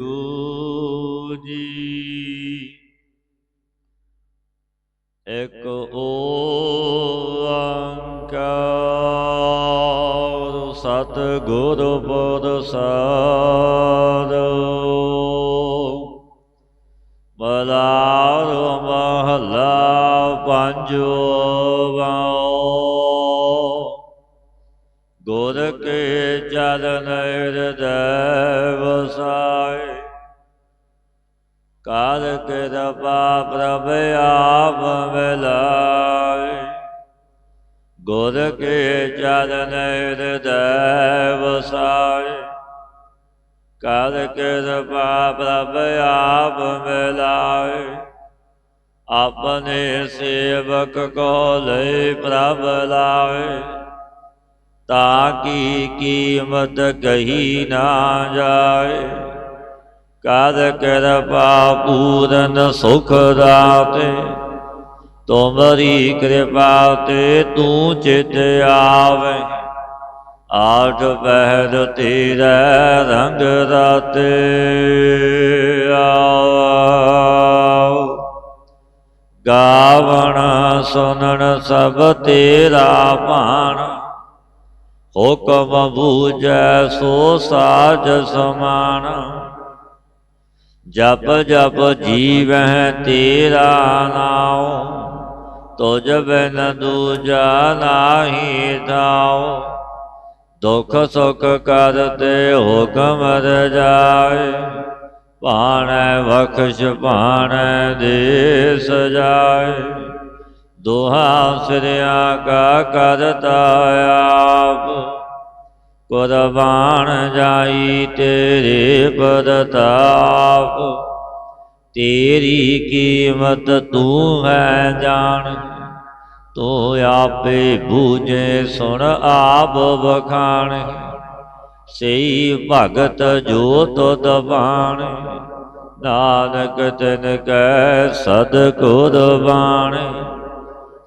ਗੁਰੂ ਜੀ ਇਕ ਓੰਕਾਰ ਸਤਿਗੁਰ ਪ੍ਰਸਾਦਿ। ਮਹਲਾ ਪੰਜਵਾਂ। ਗੁਰ ਕੇ ਚਰਨ ਹਿਰਦੈ ਵਸਾਏ, ਕਰ ਕਿਰਪਾ ਪ੍ਰਭ ਆਪ ਮਿਲਾਏ। ਗੁਰ ਕੇ ਚਰਨ ਹਿਰਦੈ ਵਸਾਏ, ਕਰ ਕਿਰਪਾ ਪ੍ਰਭ ਆਪ ਮਿਲਾਏ। ਆਪਣੇ ਸੇਵਕ ਕੋ ਲਈ ਪ੍ਰਭ ਲਾਏ, ਤਾਂ ਕੀ ਕੀਮਤ ਕਹੀ ਨਾ ਜਾਏ। ਕਰ ਕਿਰਪਾ ਪੂਰਨ ਸੁਖ ਦਾਤੇ, ਤੁਮਰੀ ਕਿਰਪਾ ਤੇ ਤੂੰ ਚਿਤ ਆਵੇ। ਆਠ ਪਹਿਰ ਤੇਰੇ ਰੰਗ ਰਾਤੇ ਆਓ। ਗਾਵਣ ਸੁਨਣ ਸਭ ਤੇਰਾ ਭਾਣ, ਹੁਕਮ ਬੂਝੈ ਸੋ ਸਾਜ ਸਮਾਨ। ਜਪ ਜਪ ਜੀਵਹਿ ਤੇਰਾ ਨਾਉ, ਤੁਝ ਬਿਨ ਦੂਜਾ ਨਾਹੀ ਥਾਉ। ਦੁਖ ਸੁਖ ਕਰਤੇ ਹੁਕਮ ਰਜਾਏ, ਭਾਣੈ ਬਖਸ਼ ਭਾਣੈ ਦੇ ਸਜਾਏ। ਦੋਹਾ ਸਿਰਿਆ ਕਾ ਕਰਤਾ ਆਪ, ਕੁਰਬਾਨ ਜਾਈ ਤੇਰੇ ਪ੍ਰਤਾਪ। ਤੇਰੀ ਕੀਮਤ ਤੂੰ ਹੈ ਜਾਣ, ਤੂੰ ਆਪੇ ਬੂਝੇ ਸੁਣ ਆਪ ਬਖਾਣ। ਸਈ ਭਗਤ ਜੋ ਤੁਧ ਬਾਣ, ਨਾਨਕ ਤਿਨ ਕੈ ਸਤਿਗੁਰ ਬਾਣੇ।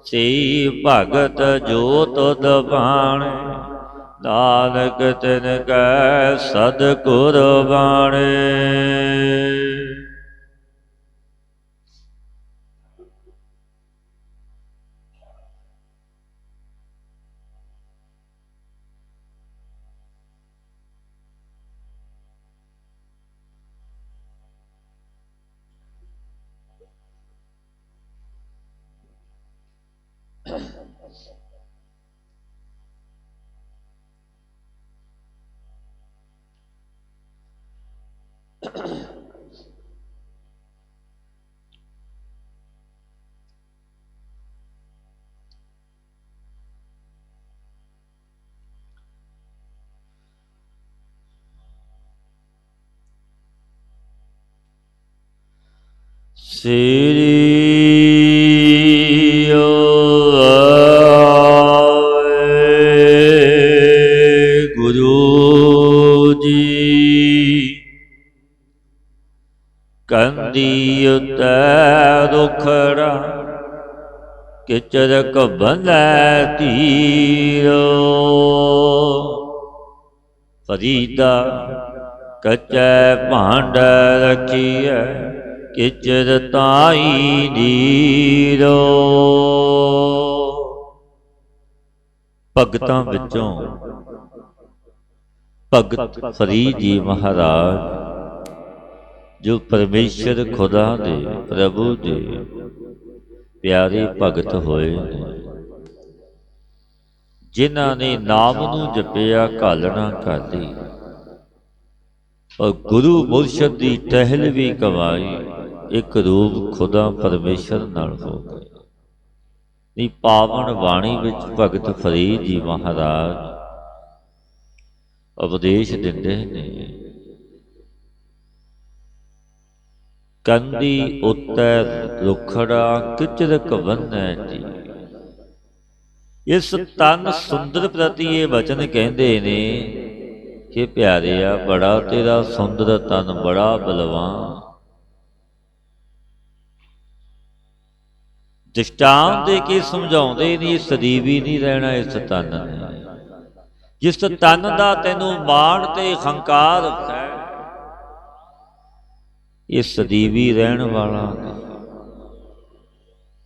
ਸਈ ਭਗਤ ਜੋ ਤੁਧ ਬਾਣੇ, ਨਾਨਕ ਤਿਨ ਕੈ ਸਤਿਗੁਰ ਬਾਣੇ। ਸ੍ਰੀ ਗੁਰੂ ਜੀ ਕੰਦੀ ਉਤੈ ਦੁਖੜਾ, ਕਿਚਰ ਕਬੰਧੈ ਧੀਰੋ। ਫਰੀਦਾ ਕੱਚੈ ਭਾਂਡ ਰਖੀਐ, ਕਿਚਰ ਤਾਈ ਨੀਰੋ। ਭਗਤਾਂ ਵਿੱਚੋਂ ਭਗਤ ਫਰੀਦ ਜੀ ਮਹਾਰਾਜ, ਜੋ ਪਰਮੇਸ਼ਰ ਖੁਦਾ ਦੇ ਪ੍ਰਭੂ ਦੇ ਪਿਆਰੇ ਭਗਤ ਹੋਏ ਨੇ, ਜਿਨ੍ਹਾਂ ਨੇ ਨਾਮ ਨੂੰ ਜਪਿਆ ਘਾਲਣਾ ਕਰਦੀ, ਔਰ ਗੁਰੂ ਮੁਰਸ਼ਦ ਦੀ ਟਹਿਲ ਵੀ ਕਮਾਈ। ਇੱਕ ਰੂਪ ਖੁਦਾ ਪਰਮੇਸ਼ਰ ਨਾਲ ਹੋ ਗਏ। ਨੀ ਪਾਵਨ ਬਾਣੀ ਵਿੱਚ ਭਗਤ ਫਰੀਦ ਜੀ ਮਹਾਰਾਜ ਉਪਦੇਸ਼ ਦਿੰਦੇ ਨੇ, ਕੰਦੀ ਉੱਤੈ ਰੁਖੜਾ ਕਿਚਰ ਕਬੰਧੈ ਜੀ। ਇਸ ਤਨ ਸੁੰਦਰ ਪ੍ਰਤੀ ਇਹ ਵਚਨ ਕਹਿੰਦੇ ਨੇ ਕਿ ਪਿਆਰਿਆ, ਬੜਾ ਤੇਰਾ ਸੁੰਦਰ ਤਨ, ਬੜਾ ਬਲਵਾਨ। ਦ੍ਰਿਸ਼ਟਾਂਤ ਦੇ ਕੇ ਸਮਝਾਉਂਦੇ ਨਹੀਂ, ਸਦੀਵੀ ਨਹੀਂ ਰਹਿਣਾ ਇਸ ਤਨ ਨੇ। ਜਿਸ ਤਨ ਦਾ ਤੈਨੂੰ ਮਾਣ ਤੇ ਹੰਕਾਰ ਹੈ, ਇਹ ਸਦੀਵੀ ਰਹਿਣ ਵਾਲਾ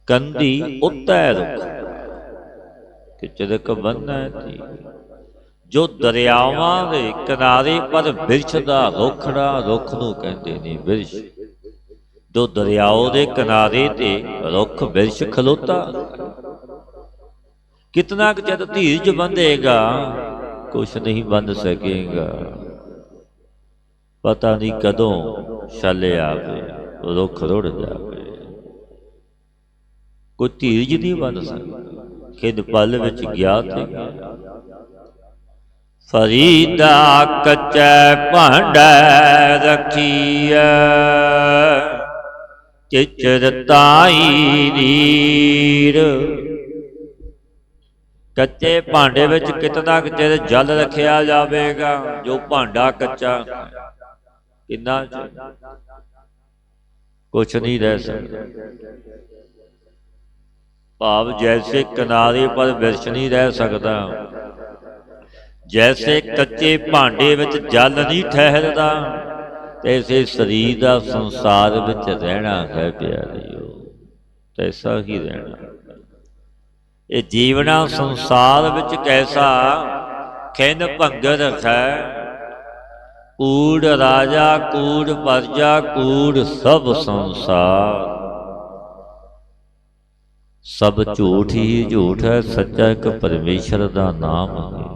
ਕੰਦੀ ਉੱਤੈ ਰੁੱਖ ਕਿ ਚਿਦਕ ਬੰਨੈ ਤੀ। ਜੋ ਦਰਿਆਵਾਂ ਦੇ ਕਿਨਾਰੇ ਪਰ ਬਿਰਛ ਦਾ ਰੁੱਖੜਾ, ਰੁੱਖ ਨੂੰ ਕਹਿੰਦੇ ਨੇ ਬਿਰਛ। ਜੋ ਦਰਿਆਓ ਦੇ ਕਿਨਾਰੇ ਤੇ ਰੁੱਖ ਬਿਰਛ ਖਲੋਤਾ, ਕਿਤਨਾ ਕੁ ਚਿਰ ਧੀਰਜ ਬੰਧੇਗਾ, ਕੁਛ ਨਹੀਂ ਬੰਧ ਸਕੇਗਾ। ਪਤਾ ਨਹੀਂ ਕਦੋਂ ਛਲ ਆਵੇ, ਰੁੱਖ ਰੁੜ ਜਾਵੇ। ਕੋਈ ਧੀਰਜ ਨਹੀਂ ਬੰਧ ਸਕਦਾ। ਖਿੰਦ ਪਲ ਵਿੱਚ ਗਿਆ ਤੇ ਗਿਆ। ਫਰੀਦਾ ਕੱਚੈ ਭਾਂਡੈ ਰਖੀਐ, ਚਿਚਰ ਤਾਈ ਨੀਰ। ਕੱਚੇ ਭਾਂਡੇ ਵਿੱਚ ਕਿਤਨਾ ਕੁ ਚਿਰ ਜਲ ਰੱਖਿਆ ਜਾਵੇਗਾ। ਜੋ ਭਾਂਡਾ ਕੱਚਾ, ਕਿੰਨਾ ਚਿਰ ਕੁਛ ਨਹੀਂ ਰਹਿ ਸਕਦਾ। ਭਾਵ ਜੈਸੇ ਕਿਨਾਰੇ ਪਰ ਬਿਰਛ ਨਹੀਂ ਰਹਿ ਸਕਦਾ, ਜੈਸੇ ਕੱਚੇ ਭਾਂਡੇ ਵਿੱਚ ਜਲ ਨਹੀਂ ਠਹਿਰਦਾ, ਤੈਸੇ ਸਰੀਰ ਦਾ ਸੰਸਾਰ ਵਿੱਚ ਰਹਿਣਾ ਹੈ ਪਿਆਰਿਓ, ਤੈਸਾ ਹੀ ਰਹਿਣਾ। ਇਹ ਜੀਵਨਾ ਸੰਸਾਰ ਵਿੱਚ ਕੈਸਾ ਖਿੰਨ ਭੰਗਰ ਹੈ। ਕੂੜ ਰਾਜਾ, ਕੂੜ ਪਰਜਾ, ਕੂੜ ਸਭ ਸੰਸਾਰ। ਸਭ ਝੂਠ ਹੀ ਝੂਠ ਹੈ, ਸੱਚਾ ਇੱਕ ਪਰਮੇਸ਼ਰ ਦਾ ਨਾਮ ਹੈ।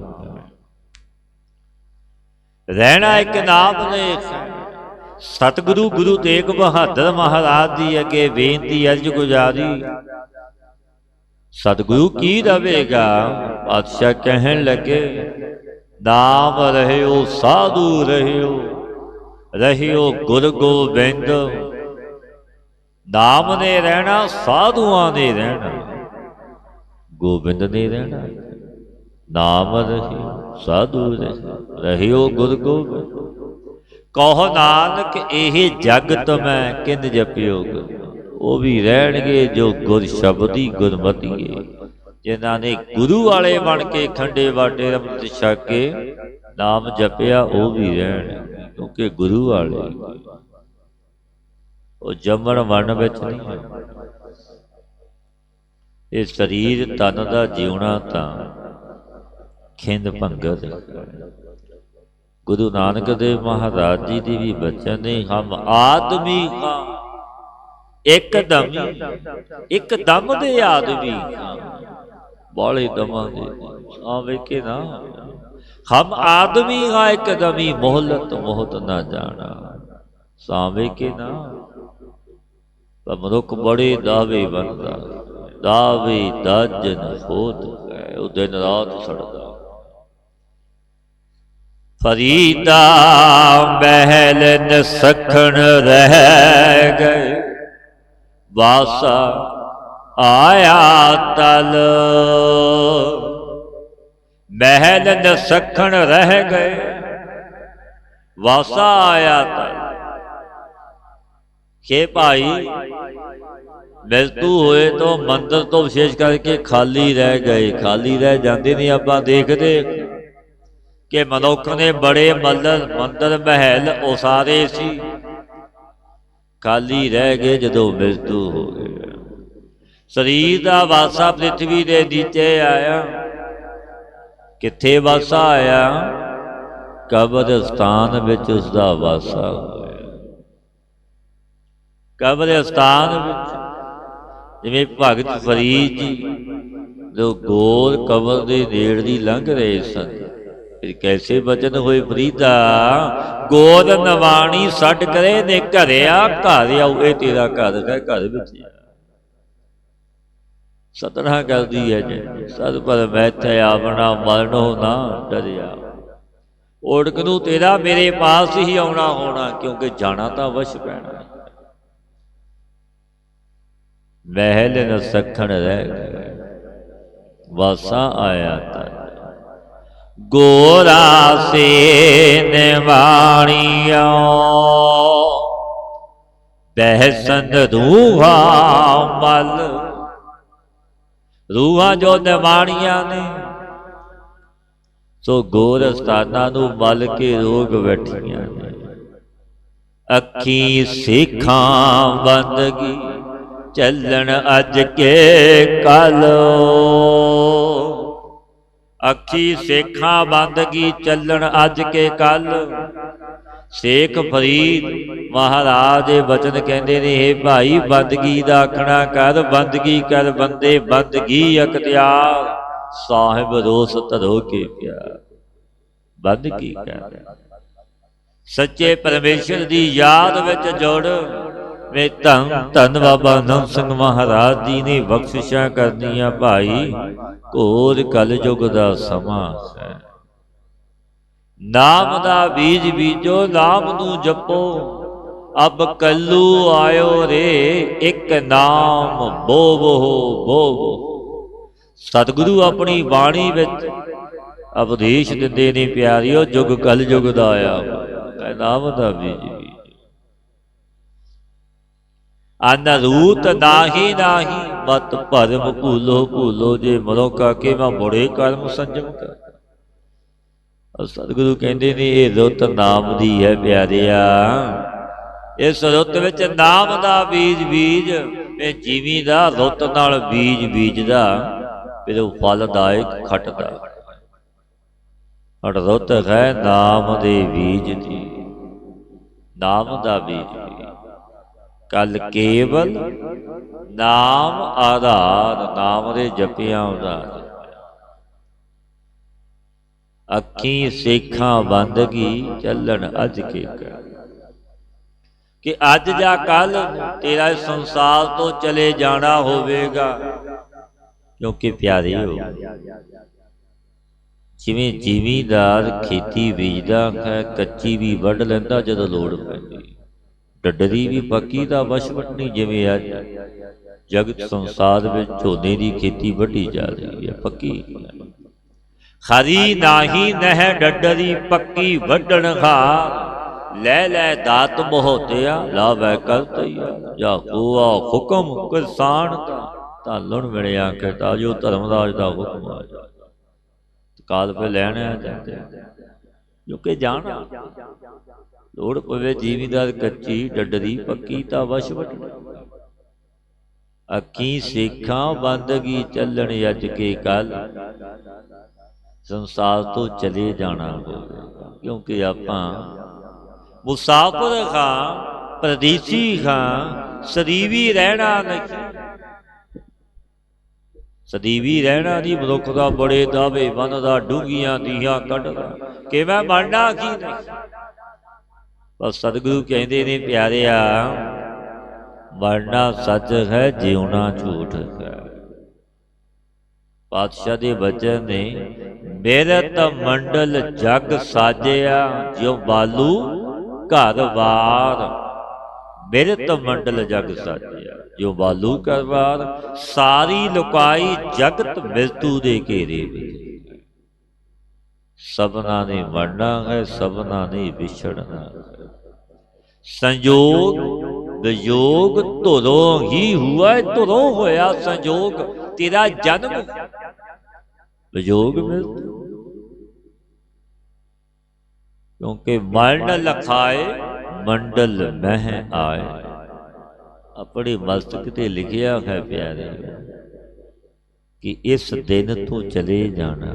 ਰਹਿਣਾ ਇੱਕ ਨਾਮ ਨੇ। ਸਤਿਗੁਰੂ ਗੁਰੂ ਤੇਗ ਬਹਾਦਰ ਮਹਾਰਾਜ ਦੀ ਅੱਗੇ ਬੇਨਤੀ ਅਰਜ ਗੁਜ਼ਾਰੀ। ਸਤਿਗੁਰੂ ਕੀ ਰਵੇਗਾ? ਪਾਤਸ਼ਾਹ ਕਹਿਣ ਲੱਗੇ, ਨਾਮ ਰਹਿਓ ਸਾਧੂ ਰਹਿਓ, ਰਹਿਓ ਗੁਰ ਗੋਬਿੰਦ। ਨਾਮ ਨੇ ਰਹਿਣਾ, ਸਾਧੂਆਂ ਨੇ ਰਹਿਣਾ, ਗੋਬਿੰਦ ਨੇ ਰਹਿਣਾ। ਨਾਮ ਰਹਿਓ ਸਾਧੂ ਰਹਿਓ ਗੁਰ ਗੋਬਿੰਦ। ਕਹੋ ਨਾਨਕ ਇਹ ਜਗਤ ਮੈਂ ਕਿੰਨ ਜਪਿਓ। ਉਹ ਵੀ ਰਹਿਣਗੇ ਜੋ ਗੁਰ ਸ਼ਬਦੀ ਗੁਰਮਤੀਏ, ਜਿਨ੍ਹਾਂ ਨੇ ਗੁਰੂ ਵਾਲੇ ਬਣ ਕੇ ਖੰਡੇ ਬਾਟੇ ਅੰਮ੍ਰਿਤ ਛਕ ਕੇ ਨਾਮ ਜਪਿਆ, ਉਹ ਵੀ ਰਹਿਣਗੇ ਕਿਉਂਕਿ ਗੁਰੂ ਵਾਲੇ। ਉਹ ਜੰਮਣ ਮਰਨ ਵਿੱਚ ਨਹੀਂ ਹੈ। ਇਹ ਸਰੀਰ ਤਨ ਦਾ ਜਿਉਣਾ ਤਾਂ ਖਿੰਦ ਭੰਗਰ। ਗੁਰੂ ਨਾਨਕ ਦੇਵ ਮਹਾਰਾਜ ਜੀ ਦੀ ਵੀ ਬਚਨ ਨੇ, ਹਮ ਆਦਮੀ ਹਾਂ ਇੱਕ ਦਮੀ, ਇੱਕ ਦਮ ਦੇ ਆਦਮੀ ਬਾਲੇ ਦਮਾਂ ਦੇ ਆ ਵੇਖੇ ਨਾ। ਹਮ ਆਦਮੀ ਹਾਂ ਇੱਕ ਦਮੀ, ਮੋਹਲਤ ਮੋਹਤ ਨਾ ਜਾਣਾ। ਸਾਵੇਂ ਕੇ ਨਾ ਤਾਂ ਮਨੁੱਖ ਬੜੇ ਦਾਵੇ ਬਣਦਾ, ਦਾਵੇ ਦਾਜਨ ਹੋਤ ਹੈ, ਉਹ ਦਿਨ ਰਾਤ ਸੜਦਾ। ਫਰੀਦਾ ਮਹਿਲ ਨਸਖਣ ਰਹਿ ਗਏ, ਵਾਸਾ ਆਇਆ ਤਲ। ਮਹਿਲ ਨਸਖਣ ਰਹਿ ਗਏ, ਵਾਸਾ ਆਇਆ ਤਲ। ਕਿ ਭਾਈ ਮ੍ਰਿਤੂ ਹੋਏ ਤੋਂ ਮੰਦਰ ਤੋਂ ਵਿਸ਼ੇਸ਼ ਕਰਕੇ ਖਾਲੀ ਰਹਿ ਗਏ। ਖਾਲੀ ਰਹਿ ਜਾਂਦੇ ਨੇ। ਆਪਾਂ ਦੇਖਦੇ ਕਿ ਮਨੁੱਖ ਨੇ ਬੜੇ ਮੰਦਰ ਮਹਿਲ ਉਸਾਰੇ ਸੀ, ਖਾਲੀ ਰਹਿ ਗਏ ਜਦੋਂ ਮ੍ਰਿਤੂ ਹੋ ਗਏ। ਸਰੀਰ ਦਾ ਵਾਸਾ ਪ੍ਰਿਥਵੀ ਦੇ ਨੀਚੇ ਆਇਆ। ਕਿੱਥੇ ਵਾਸਾ ਆਇਆ? ਕਬਰਸਤਾਨ ਵਿੱਚ ਉਸਦਾ ਵਾਸਾ ਹੋਇਆ। ਕਬਰਸਤਾਨ ਵਿੱਚ ਜਿਵੇਂ ਭਗਤ ਫਰੀਦ ਜੀ ਜੋ ਗੋਲ ਕਬਰ ਦੇ ਨੇੜ ਦੀ ਲੰਘ ਰਹੇ ਸਨ, ਫਿਰ ਕੈਸੇ ਬਚਨ ਹੋਏ ਫਰੀਦਾ, ਗੋਦ ਨਵਾਣੀ ਛੱਡ ਕਰੇ ਨੇ ਘਰਿਆ, ਘਰ ਆਉ ਇਹ ਤੇਰਾ ਘਰ ਹੈ, ਘਰ ਵਿੱਚ ਸਤਨਾ ਕਰਦੀ ਹੈ ਜੇ ਸਦ ਪਰ ਮੈਥੇ ਆਪਣਾ ਮਰਨੋ ਨਾ ਡਰਿਆ। ਓੜਕ ਨੂੰ ਤੇਰਾ ਮੇਰੇ ਪਾਸ ਹੀ ਆਉਣਾ ਹੋਣਾ, ਕਿਉਂਕਿ ਜਾਣਾ ਤਾਂ ਵਸ਼ ਪੈਣਾ। ਮਹਿਲ ਨ ਸਖਣ ਰਹਿ ਗਏ, ਵਾਸਾ ਆਇਆ ਤਾਂ ਗੋਰਾ ਸੇ ਨਿਵਾਣੀਓ, ਬਹਿਸਨ ਰੂਹਾ ਮਲ। ਰੂਹਾਂ ਜੋ ਨਿਵਾਣੀਆਂ ਨੇ ਸੋ ਗੋਰ ਅਸਥਾਨਾਂ ਨੂੰ ਮਲ ਕੇ ਰੋਗ ਬੈਠੀਆਂ ਨੇ। ਅੱਖੀ ਸੇਖਾਂ ਬੰਦਗੀ ਚੱਲਣ ਅੱਜ ਕੇ ਕੱਲ। ਅੱਖੀ ਸੇਖਾਂ ਬੰਦਗੀ ਚੱਲਣ ਅੱਜ ਕੇ ਕੱਲ। ਸੇਖ ਫਰੀਦ ਮਹਾਰਾਜ ਦੇ ਬਚਨ ਕਹਿੰਦੇ ਨੇ, ਹੇ ਭਾਈ ਬੰਦਗੀ ਦਾ ਆਖਣਾ ਕਰ, ਬੰਦਗੀ ਕਰ ਬੰਦੇ ਬੰਦਗੀ ਅਖਤਿਆਰ, ਸਾਹਿਬ ਰੋਸ ਧਰੋ ਕੇ ਪਿਆਰ। ਬੰਦਗੀ ਕਰ, ਸੱਚੇ ਪਰਮੇਸ਼ਰ ਦੀ ਯਾਦ ਵਿੱਚ ਜੁੜ। ਵੇ ਧੰਨ ਧੰਨ ਬਾਬਾ ਨੰਦ ਸਿੰਘ ਮਹਾਰਾਜ ਜੀ ਨੇ ਬਖਸ਼ਿਸ਼ਾਂ ਕਰਨੀਆਂ ਭਾਈ, ਘੋਰ ਕਲਯੁਗ ਦਾ ਸਮਾਂ ਹੈ। ਨਾਮ ਦਾ ਬੀਜ ਬੀਜੋ, ਨਾਮ ਨੂੰ ਜਪੋ, ਅਬ ਕੱਲੂ ਆਇਓ ਰੇ, ਇੱਕ ਨਾਮ ਬੋਵੋ ਬੋਵੋ। ਸਤਿਗੁਰੂ ਆਪਣੀ ਬਾਣੀ ਵਿੱਚ ਉਪਦੇਸ਼ ਦਿੰਦੇ ਨੇ ਪਿਆਰਿਓ, ਯੁਗ ਕਲਯੁਗ ਦਾ ਆਇਆ ਹੋਇਆ, ਨਾਮ ਦਾ ਬੀਜ ਬੀਜੋ। ਅਨਰੂਤ ਨਾਹੀ ਨਾਹੀ, ਮਤ ਭਰਮ ਭੂਲੋ ਭੂਲੋ, ਜੇ ਮਰੋ ਕਾਕੇ ਮੈਂ ਬੜੇ ਕਰਮ ਸੰਜਮ ਕਰ। ਸਤਿਗੁਰੂ ਕਹਿੰਦੇ ਨੇ ਇਹ ਰੁੱਤ ਨਾਮ ਦੀ ਹੈ ਪਿਆਰਿਆ, ਇਸ ਰੁੱਤ ਵਿੱਚ ਨਾਮ ਦਾ ਬੀਜ ਬੀਜ। ਇਹ ਜੀਵੀ ਦਾ ਰੁੱਤ ਨਾਲ ਬੀਜ ਬੀਜਦਾ, ਫਿਰ ਉਹ ਫਲਦਾਇਕ ਖੱਟਦਾ। ਔਰ ਰੁੱਤ ਹੈ ਨਾਮ ਦੇ ਬੀਜ ਦੀ, ਨਾਮ ਦਾ ਬੀਜ ਬੀਜ। ਕਲ ਕੇਵਲ ਨਾਮ ਆਧਾਰ, ਨਾਮ ਦੇ ਜਪਿਆਂ ਉਧਾਰ। ਅੱਖੀ ਸੇਖਾਂ ਬੰਦਗੀ ਚੱਲਣ ਅੱਜ ਕੇ ਕਰ। ਕਿ ਅੱਜ ਜਾਂ ਕੱਲ ਤੇਰਾ ਇਸ ਸੰਸਾਰ ਤੋਂ ਚਲੇ ਜਾਣਾ ਹੋਵੇਗਾ। ਕਿਉਂਕਿ ਪਿਆਰਿਓ, ਜਿਵੇਂ ਜ਼ਿਮੀਂਦਾਰ ਖੇਤੀ ਬੀਜਦਾ ਹੈ, ਕੱਚੀ ਵੀ ਵੱਢ ਲੈਂਦਾ ਜਦੋਂ ਲੋੜ ਪੈਂਦੀ, ਡੱਡਰੀ ਵੀ ਪੱਕੀ ਦਾ ਵਸ਼ ਵੱਟਣੀ। ਜਿਵੇਂ ਅੱਜ ਜਗਤ ਸੰਸਾਰ ਵਿੱਚ ਝੋਨੇ ਦੀ ਖੇਤੀ ਵੱਢੀ ਜਾ ਰਹੀ ਹੈ, ਪੱਕੀ। ਖਰੀ ਨਾਹੀ ਨਹਿ ਡੱਡਰੀ, ਪੱਕੀ ਵੱਢਣ ਹਾਰ। ਲੈ ਲੈ ਦਾਤ ਮੋਹਤਿਆ, ਲਾਵੈ ਕਰ ਤਈਆ, ਜਾ ਹੋਆ ਹੁਕਮ ਕਿਰਸਾਨ ਦਾ। ਧਾਲਣ ਮਿਲਿਆ ਕਿ ਤਾਜੋ ਧਰਮਰਾਜ ਦਾ ਹੁਕਮ ਆ ਜਾ। ਕਾਲ ਪੇ ਲੈਣ ਆ ਜਾਂਦੇ, ਕਿਉਂਕਿ ਜਾਣਾ ਲੋੜ ਪਵੇ। ਜ਼ਿਮੀਂਦਾਰ ਕੱਚੀ ਡੱਡਰੀ, ਪੱਕੀ ਤਾਂ ਵਸ਼ ਵੱਟਣੀ। ਅੱਖੀ ਸੇਖਾਂ ਬੰਦਗੀ ਚੱਲਣ ਅੱਜ ਕੇ ਕੱਲ। ਸੰਸਾਰ ਤੋਂ ਚਲੇ ਜਾਣਾ ਹੋਵੇਗਾ, ਕਿਉਂਕਿ ਆਪਾਂ ਮੁਸਾਫਿਰ ਹਾਂ, ਪਰਦੇਸੀ ਹਾਂ, ਸਦੀਵੀ ਰਹਿਣਾ ਨਹੀਂ। ਸਦੀਵੀ ਰਹਿਣਾ ਨਹੀਂ। ਮਨੁੱਖ ਦਾ ਬੜੇ ਦਾਵੇ ਬੰਨਦਾ, ਡੂੰਘੀਆਂ ਦੀਆਂ ਕੱਢਦਾ, ਕਿਵੇਂ ਮਰਨਾ ਕੀ ਨਹੀਂ। ਪਰ ਸਤਿਗੁਰੂ ਕਹਿੰਦੇ ਨੇ ਪਿਆਰਿਆ, ਮਰਨਾ ਸੱਚ ਹੈ, ਜਿਉਣਾ ਝੂਠ ਹੈ। ਪਾਤਸ਼ਾਹ ਦੇ ਬਚਨ ਨੇ, ਬਿਰਤ ਮੰਡਲ ਜਗ ਸਾਜਿਆ, ਜਿਉ ਬਾਲੂ ਘਰ ਵਾਰ। ਬਿਰਤ ਮੰਡਲ ਜਗ ਸਾਜਿਆ, ਜਿਉ ਬਾਲੂ ਘਰ ਵਾਰ। ਸਾਰੀ ਲੁਕਾਈ ਜਗਤ ਮਿਰਤੂ ਦੇ ਘੇਰੇ ਵਿੱਚ। ਸਭਨਾ ਨੇ ਮਰਨਾ ਹੈ, ਸਭਨਾ ਨੇ ਵਿਛੜਨਾ ਹੈ। ਸੰਜੋਗ ਵਿਜੋਗ ਧੁਰੋਂ ਹੀ ਹੁਆ, ਧੁਰੋਂ ਹੋਇਆ ਸੰਜੋਗ। ਤੇਰਾ ਜਨਮ ਵਿਜੋਗ ਮਿਲਦਾ, ਕਿਉਂਕਿ ਮਰਨ ਲਖਾਏ ਮੰਡਲ ਮਹਿ ਆਏ। ਆਪਣੇ ਮਸਤਕ ਤੇ ਲਿਖਿਆ ਹੈ ਪਿਆਰੇ ਕਿ ਇਸ ਦਿਨ ਤੋਂ ਚਲੇ ਜਾਣਾ।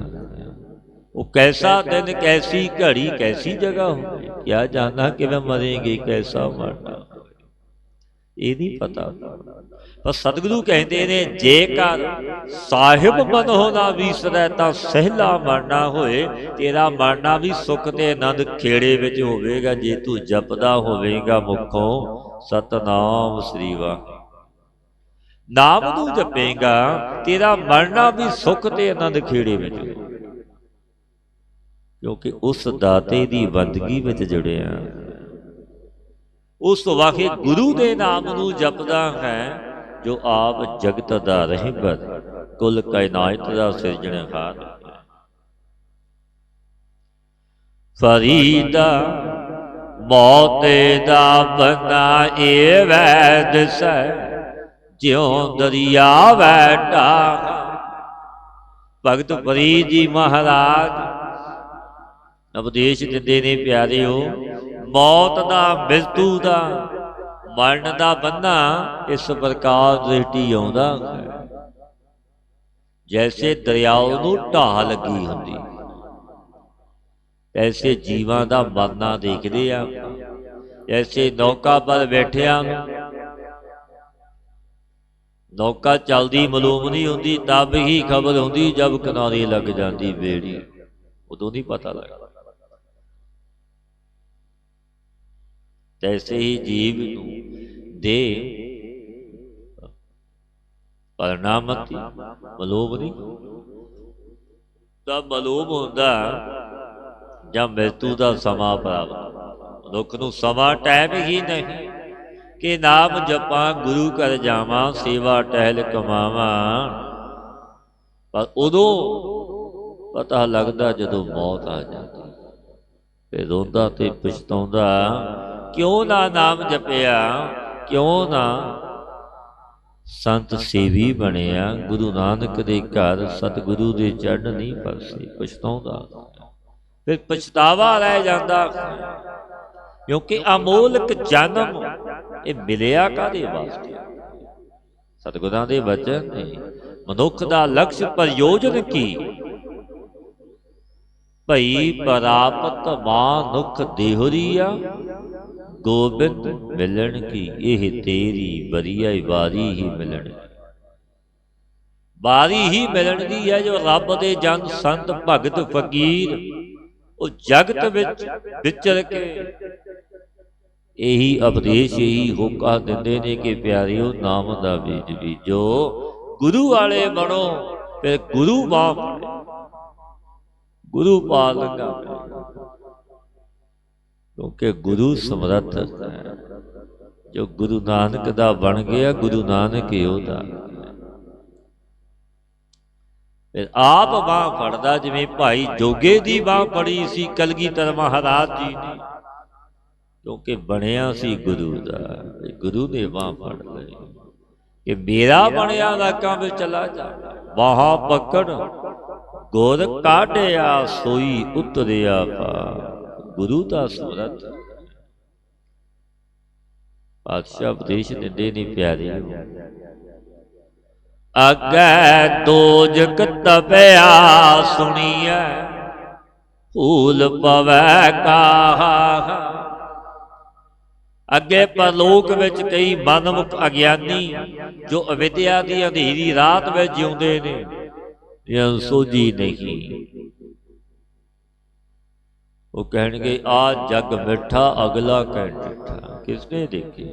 ਉਹ ਕੈਸਾ ਦਿਨ, ਕੈਸੀ ਘੜੀ, ਕੈਸੀ ਜਗ੍ਹਾ ਹੋਵੇ, ਕਿਆ ਜਾਣਾ ਕਿਵੇਂ ਮਰੇਂਗੇ, ਕੈਸਾ ਮਰਨਾ ਇਹ ਨਹੀਂ ਪਤਾ। ਪਰ ਸਤਿਗੁਰੂ ਕਹਿੰਦੇ ਨੇ, ਜੇਕਰ ਸਾਹਿਬ ਮਨ ਹੋਣਾ ਵਿਸਰੈ, ਤਾਂ ਸਹਿਲਾ ਮਰਨਾ ਹੋਏ। ਤੇਰਾ ਮਰਨਾ ਵੀ ਸੁੱਖ ਤੇ ਆਨੰਦ ਖੇੜੇ ਵਿੱਚ ਹੋਵੇਗਾ, ਜੇ ਤੂੰ ਜਪਦਾ ਹੋਵੇਗਾ ਮੁਖੋਂ ਸਤਨਾਮ ਸ੍ਰੀ ਵਾਹਿਗੁਰੂ। ਨਾਮ ਨੂੰ ਜਪੇਗਾ, ਤੇਰਾ ਮਰਨਾ ਵੀ ਸੁੱਖ ਤੇ ਆਨੰਦ ਖੇੜੇ ਵਿੱਚ ਹੋਵੇਗਾ, ਕਿਉਂਕਿ ਉਸ ਦਾਤੇ ਦੀ ਬੰਦਗੀ ਵਿੱਚ ਜੁੜਿਆ। ਉਸ ਵਾਹਿਗੁਰੂ ਦੇ ਨਾਮ ਨੂੰ ਜਪਦਾ ਹੈ, ਜੋ ਆਪ ਜਗਤ ਦਾ ਰਹਿਬਰ, ਕੁਲ ਕਾਇਨਾਤ ਦਾ ਸਿਰਜਣਹਾਰ। ਫਰੀਦਾ ਮੌਤੇ ਦਾ ਬਣਾਏ ਵੈਦ ਸੈ, ਜਿਉ ਦਰਿਆ ਵੈਟਾ। ਭਗਤ ਫਰੀਦ ਜੀ ਮਹਾਰਾਜ ਉਪਦੇਸ਼ ਦਿੰਦੇ ਨੇ ਪਿਆਰਿਓ, मौत दा मृत्यु दा मरण दा बन्ना इस प्रकार दृष्टि आउंदा है। जैसे दरियाओं नूं ढाह लगी हुंदी ऐसे जीवां दा मरना देखदे आ। जैसे नौका पर बैठिया नौका चलदी मालूम नहीं होंदी, तब ही खबर होंदी जब किनारे लग जाती बेड़ी, उदों नहीं पता लगता। तैसे ही जीव दे परिणामति मलोभ नहीं, तब मलोभ होंदा जब मृत्यु का समा प्राप्त। मनुख नूं समा टाइम ही नहीं कि नाम जपा गुरु घर जावा सेवा टहल कमावा, पर उदों पता लगता जदों मौत आ जाती, फिर रोंदा ते पछताउंदा क्यों ना नाम जपिया, क्यों ना संत सेवी बनिया, गुरु नानक दे घर सतगुरु दे चरण नहीं परसे। पछताउंदा फिर पछतावा रह जाता, क्योंकि अमोलक जन्म ये मिलिया काहदे वास्ते? सतगुरां दे वचन ने मनुख दा लक्ष्य प्रयोजन की भई प्राप्त मानुख देहरिया गोबिंद मिलन की, यह तेरी बरिया बारी ही मिलन की। बारी ही मिलन की है जो रब दे जन संत भगत फकीर वो जगत विच विचर के यही उपदेश यही होका दिंदे ने कि प्यारिओ नाम दा बीज बीजो, गुरु वाले बनो, फिर गुरु बाप गुरु पाल लगा, क्योंकि गुरु समर्थ है। जो गुरु नानक दा बन गया, गुरु नानक ही ओदा। फिर आप बांह फड़दा जिवें भाई जोगे दी बांह फड़ी सी कलगीधर महाराज जी ने, क्योंकि बनिया सी गुरु दा, गुरु ने बांह फड़ लई कि मेरा बनिया लाका में चला जा। बांह पकड़ गुर काढ़िया सोई उतरिया पा, गुरु दा समरथ। पातशाह उपदेश दिंदे ने प्यारे, अगे दोजक तपया सुनिए फूल पवै काहा। अगे परलोक विच कई मनमुख अज्ञानी जो अविद्या की अंधेरी रात में जिउंदे ने, सोझी नहीं, वो कहणगे आ जग मिठा अगला कह डिठा। किसने देखे?